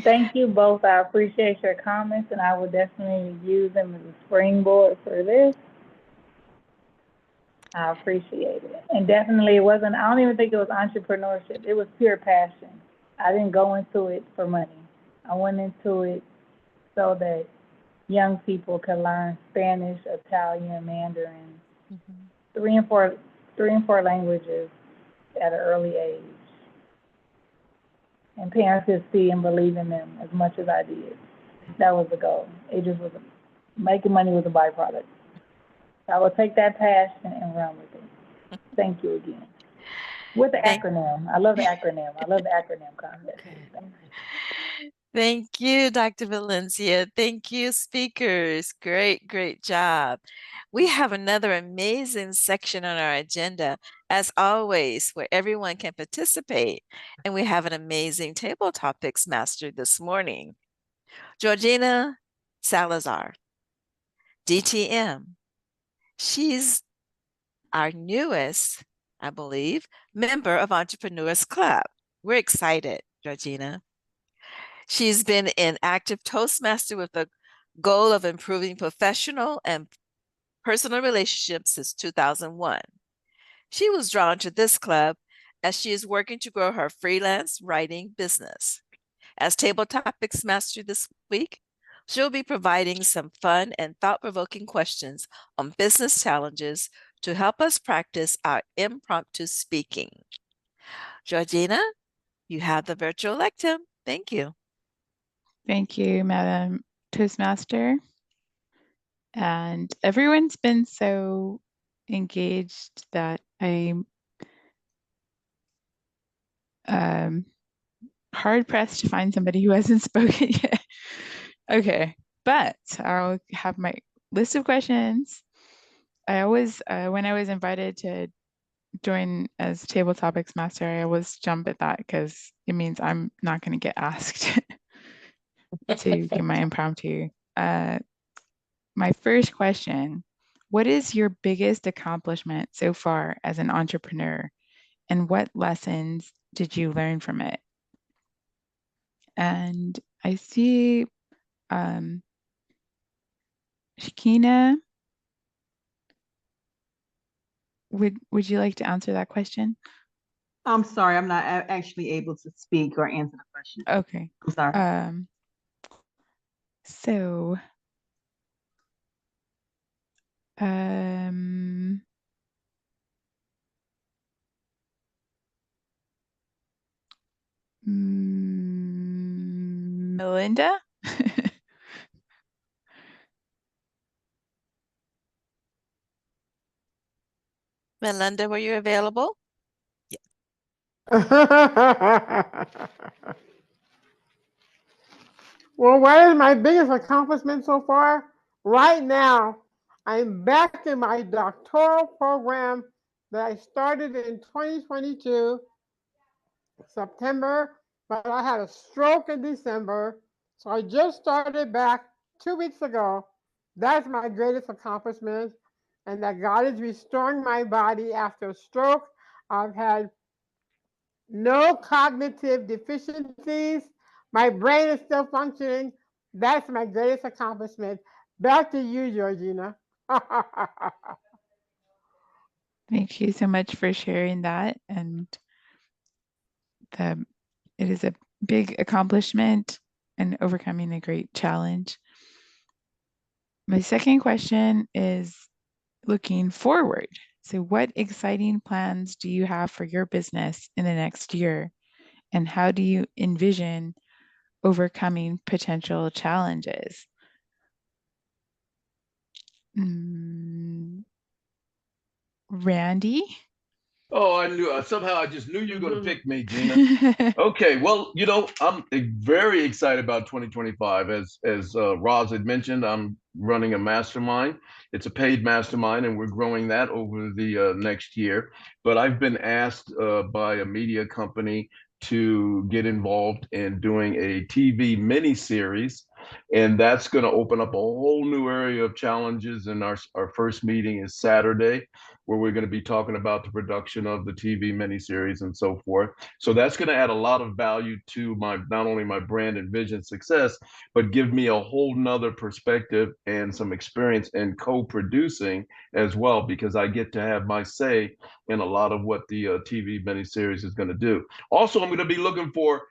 Thank you both. I appreciate your comments, and I will definitely use them as a springboard for this. I appreciate it. And definitely it wasn't, I don't even think it was entrepreneurship. It was pure passion. I didn't go into it for money. I went into it so that young people could learn Spanish, Italian, Mandarin, three and four three and four languages at an early age. And parents could see and believe in them as much as I did. That was the goal. It just was making money was a byproduct. So I will take that passion and run with it. Thank you again. With the acronym. I love the acronym. I love the acronym concept. Thank you, Dr. Valencia. Thank you, speakers. Great job. We have another amazing section on our agenda, as always, where everyone can participate. And we have an amazing table topics master this morning. Georgina Salazar, DTM. She's our newest, I believe, member of Entrepreneurs Club. We're excited, Georgina. She's been an active Toastmaster with the goal of improving professional and personal relationships since 2001. She was drawn to this club as she is working to grow her freelance writing business. As Table Topics Master this week, she'll be providing some fun and thought-provoking questions on business challenges to help us practice our impromptu speaking. Georgina, you have the virtual lectern. Thank you. Thank you, Madam Toastmaster. And everyone's been so engaged that I'm hard pressed to find somebody who hasn't spoken yet. Okay, but I'll have my list of questions. I always, when I was invited to join as Table Topics Master, I always jump at that because it means I'm not going to get asked to give my impromptu. My first question, what is your biggest accomplishment so far as an entrepreneur, and what lessons did you learn from it? And I see Shakina, would you like to answer that question? I'm sorry, I'm not actually able to speak or answer the question. Okay. I'm sorry. So, Melinda? Melinda, were you available? Well, what is my biggest accomplishment so far? Right now, I'm back in my doctoral program that I started in 2022, September, but I had a stroke in December. So I just started back 2 weeks ago. That's my greatest accomplishment, and that God is restoring my body after a stroke. I've had no cognitive deficiencies. My brain is still functioning. That's my greatest accomplishment. Back to you, Georgina. Thank you so much for sharing that. And it is a big accomplishment and overcoming a great challenge. My second question is looking forward. So what exciting plans do you have for your business in the next year? And how do you envision overcoming potential challenges? Randy? Oh, I knew somehow I just knew you were going to pick me, Gina. Okay, well, I'm very excited about 2025. As Roz had mentioned, I'm running a mastermind. It's a paid mastermind, and we're growing that over the next year. But I've been asked by a media company to get involved in doing a TV mini series And that's going to open up a whole new area of challenges. And our first meeting is Saturday, where we're going to be talking about the production of the TV miniseries and so forth. So that's going to add a lot of value to my, not only my brand and vision success, but give me a whole nother perspective and some experience in co-producing as well, because I get to have my say in a lot of what the TV miniseries is going to do. Also, I'm going to be looking for,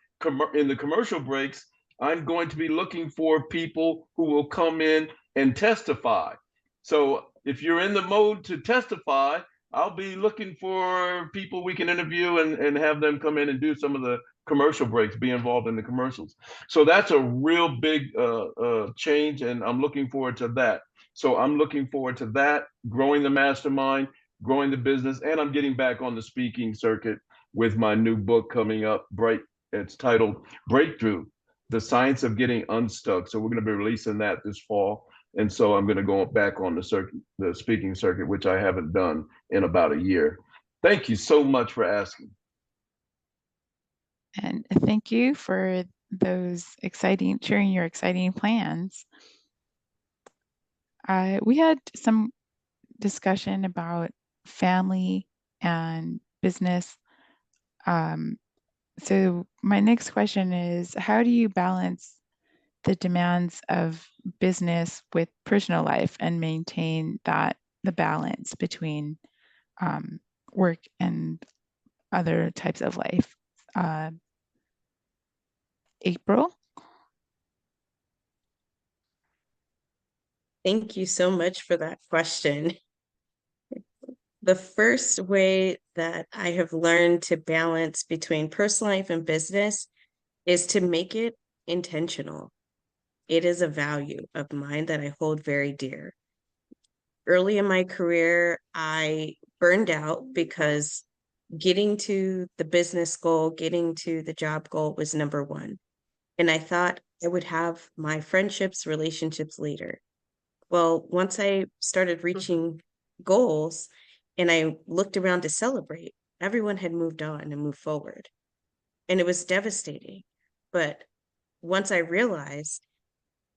in the commercial breaks, I'm going to be looking for people who will come in and testify. So if you're in the mode to testify, I'll be looking for people we can interview and have them come in and do some of the commercial breaks, be involved in the commercials. So that's a real big change, and I'm looking forward to that. So I'm looking forward to that, growing the mastermind, growing the business, and I'm getting back on the speaking circuit with my new book coming up. It's titled Breakthrough: The Science of Getting Unstuck. So we're going to be releasing that this fall. And so I'm going to go back on the speaking circuit, which I haven't done in about a year. Thank you so much for asking. And thank you for sharing your exciting plans. We had some discussion about family and business. So my next question is, how do you balance the demands of business with personal life and maintain the balance between work and other types of life? April? Thank you so much for that question. The first way that I have learned to balance between personal life and business is to make it intentional. It is a value of mine that I hold very dear. Early in my career, I burned out because getting to the business goal, getting to the job goal was number one. And I thought I would have my friendships, relationships later. Well, once I started reaching goals and I looked around to celebrate, everyone had moved on and moved forward. And it was devastating. But once I realized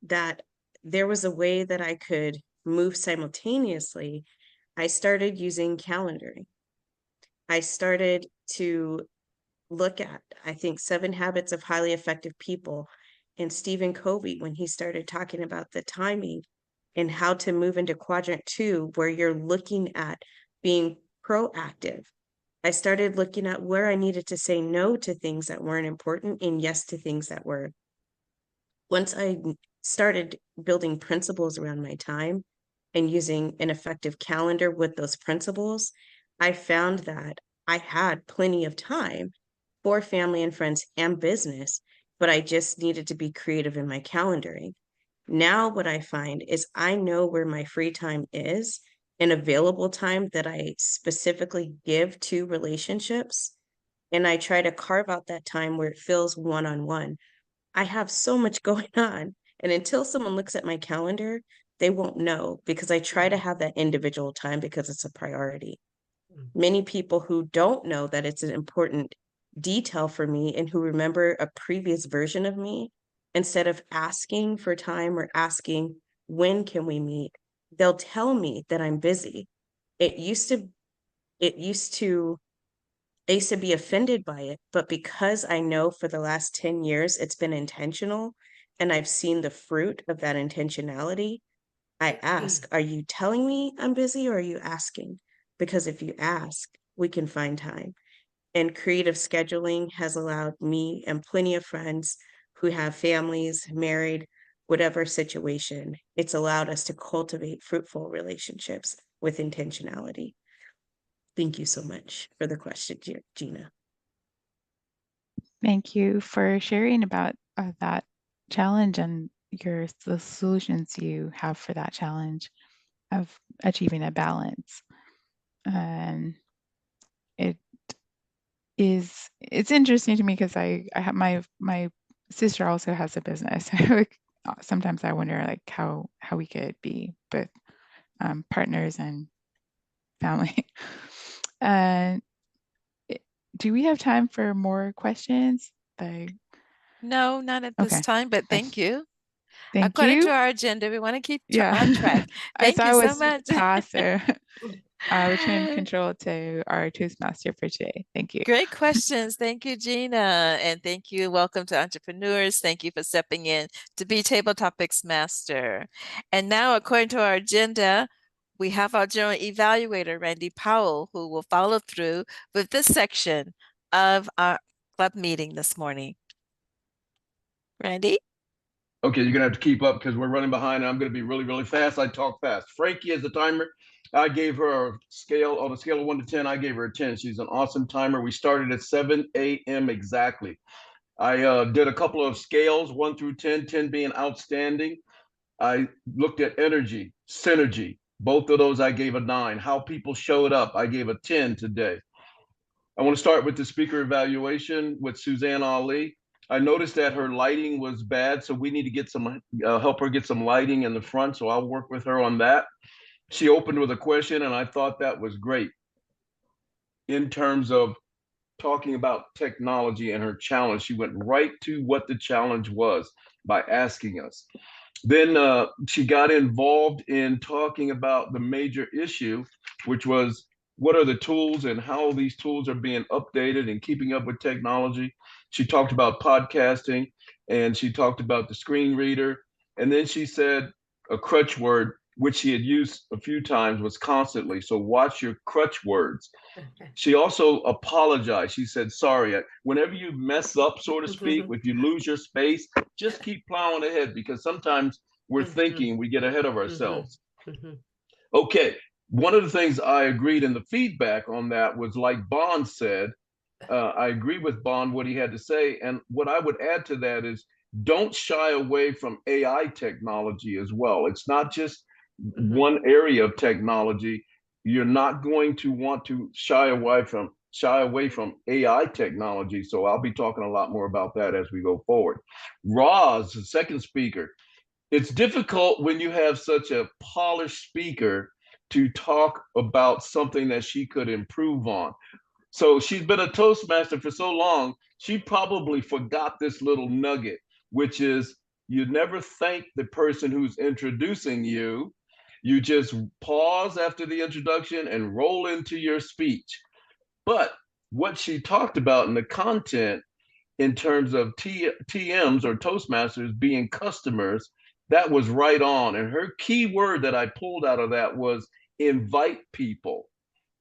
that there was a way that I could move simultaneously, I started using calendaring. I started to look at, I think, 7 Habits of Highly Effective People and Stephen Covey, when he started talking about the timing and how to move into quadrant 2, where you're looking at being proactive. I started looking at where I needed to say no to things that weren't important and yes to things that were. Once I started building principles around my time and using an effective calendar with those principles, I found that I had plenty of time for family and friends and business, but I just needed to be creative in my calendaring. Now what I find is I know where my free time is and available time that I specifically give to relationships. And I try to carve out that time where it feels one-on-one. I have so much going on. And until someone looks at my calendar, they won't know, because I try to have that individual time because it's a priority. Many people who don't know that it's an important detail for me and who remember a previous version of me, instead of asking for time or asking, when can we meet? They'll tell me that I'm busy. I used to be offended by it, but because I know for the last 10 years it's been intentional and I've seen the fruit of that intentionality, I ask, are you telling me I'm busy or are you asking? Because if you ask, we can find time. And creative scheduling has allowed me and plenty of friends who have families, married, whatever situation, it's allowed us to cultivate fruitful relationships with intentionality. Thank you so much for the question, Gina. Thank you for sharing about that challenge and the solutions you have for that challenge of achieving a balance. And it's interesting to me because I have my sister also has a business. Sometimes I wonder like how we could be both partners and family. Do we have time for more questions? No, not at this time, but thank you. Thank According to you. our agenda, we want to keep Yeah. on track. I Thank saw you it so was much. passed, so I will turn control to our Toastmaster for today. Thank you. Great questions. Thank you, Gina. And thank you. Welcome to Entrepreneurs. Thank you for stepping in to be Table Topics Master. And now, according to our agenda, we have our general evaluator, Randy Powell, who will follow through with this section of our club meeting this morning. Randy? Okay, you're gonna have to keep up because we're running behind and I'm gonna be really, really fast. I talk fast. Frankie is the timer. I gave her a scale, on a scale of 1 to 10, I gave her a 10. She's an awesome timer. We started at 7 a.m. exactly. I did a couple of scales, 1 through 10, 10 being outstanding. I looked at energy, synergy. Both of those I gave a 9. How people showed up, I gave a 10 today. I want to start with the speaker evaluation with Suzanne Allee. I noticed that her lighting was bad, so we need to get some help her get some lighting in the front. So I'll work with her on that. She opened with a question, and I thought that was great in terms of talking about technology and her challenge. She went right to what the challenge was by asking us. Then she got involved in talking about the major issue, which was what are the tools and how these tools are being updated and keeping up with technology. She talked about podcasting and she talked about the screen reader. And then she said a crutch word, which she had used a few times, was constantly. So watch your crutch words. She also apologized. She said, sorry, whenever you mess up, so to speak, if you lose your space, just keep plowing ahead because sometimes we're thinking we get ahead of ourselves. Okay, one of the things I agreed in the feedback on that was like Bond said, I agree with Bond, what he had to say. And what I would add to that is don't shy away from AI technology as well. It's not just one area of technology. You're not going to want to shy away from AI technology. So I'll be talking a lot more about that as we go forward. Roz, the second speaker. It's difficult when you have such a polished speaker to talk about something that she could improve on. So she's been a Toastmaster for so long, she probably forgot this little nugget, which is you never thank the person who's introducing you. You just pause after the introduction and roll into your speech. But what she talked about in the content in terms of TMs or Toastmasters being customers, that was right on. And her key word that I pulled out of that was invite people.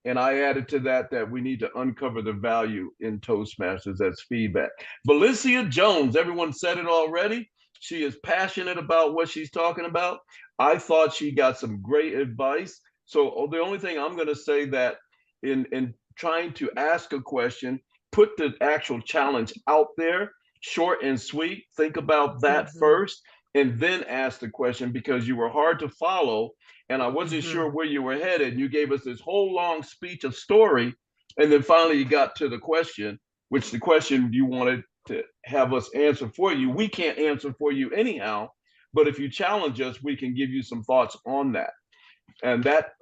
And I added to that we need to uncover the value in Toastmasters as feedback. Valencia Jones, everyone said it already. She is passionate about what she's talking about. I thought she got some great advice. So the only thing I'm going to say that in trying to ask a question, put the actual challenge out there, short and sweet. Think about that first, and then ask the question because you were hard to follow. And I wasn't sure where you were headed. You gave us this whole long speech of story. And then finally you got to the question, which the question you wanted to have us answer for you. We can't answer for you anyhow, but if you challenge us, we can give you some thoughts on that. And that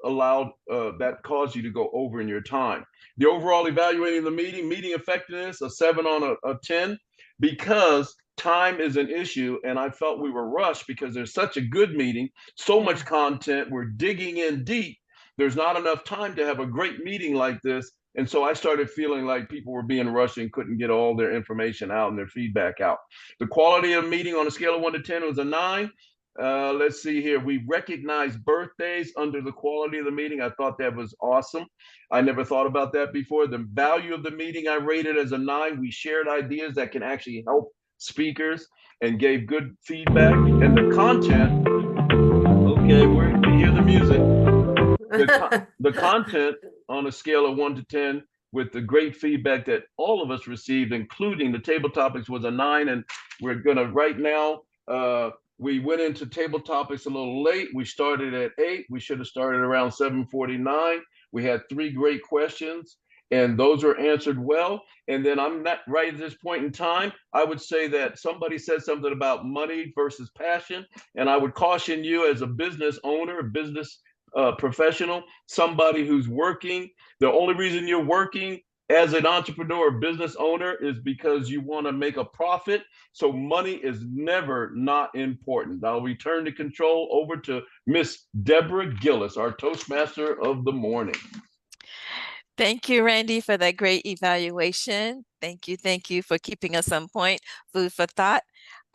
caused you to go over in your time. The overall evaluating the meeting effectiveness, a 7 on a 10, because time is an issue. And I felt we were rushed because there's such a good meeting, so much content, we're digging in deep. There's not enough time to have a great meeting like this. And so I started feeling like people were being rushed and couldn't get all their information out and their feedback out. The quality of the meeting on a scale of 1 to 10 was a 9. Let's see here. We recognized birthdays under the quality of the meeting. I thought that was awesome. I never thought about that before. The value of the meeting I rated as a 9. We shared ideas that can actually help speakers and gave good feedback. And the content, okay, we hear the music. The content on a scale of 1 to 10 with the great feedback that all of us received, including the table topics, was a 9. And we're going to right now, we went into table topics a little late. We started at 8. We should have started around 7:49. We had 3 great questions, and those were answered well. And then I'm not right at this point in time. I would say that somebody said something about money versus passion, and I would caution you as a business owner, a business professional, somebody who's working. The only reason you're working as an entrepreneur, business owner, is because you want to make a profit. So money is never not important. I'll return the control over to Miss Deborah Gillis, our Toastmaster of the morning. Thank you, Randy, for that great evaluation. Thank you for keeping us on point. Food for thought.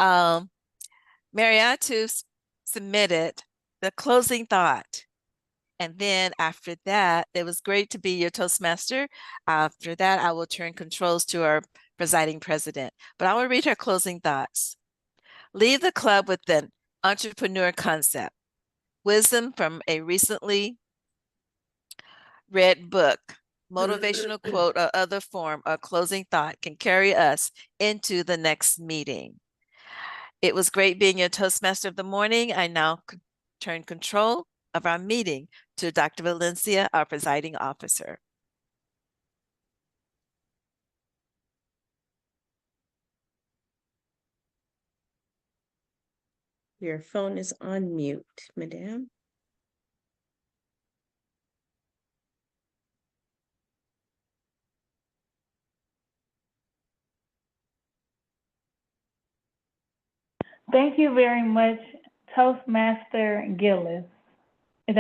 Mariatu submitted the closing thought. And then after that, it was great to be your Toastmaster. After that, I will turn controls to our presiding president. But I will read her closing thoughts. Leave the club with an entrepreneur concept. Wisdom from a recently read book, motivational quote, or other form of closing thought can carry us into the next meeting. It was great being your Toastmaster of the morning. I now turn control of our meeting to Dr. Valencia, our presiding officer. Your phone is on mute, madam. Thank you very much, Toastmaster Gillis.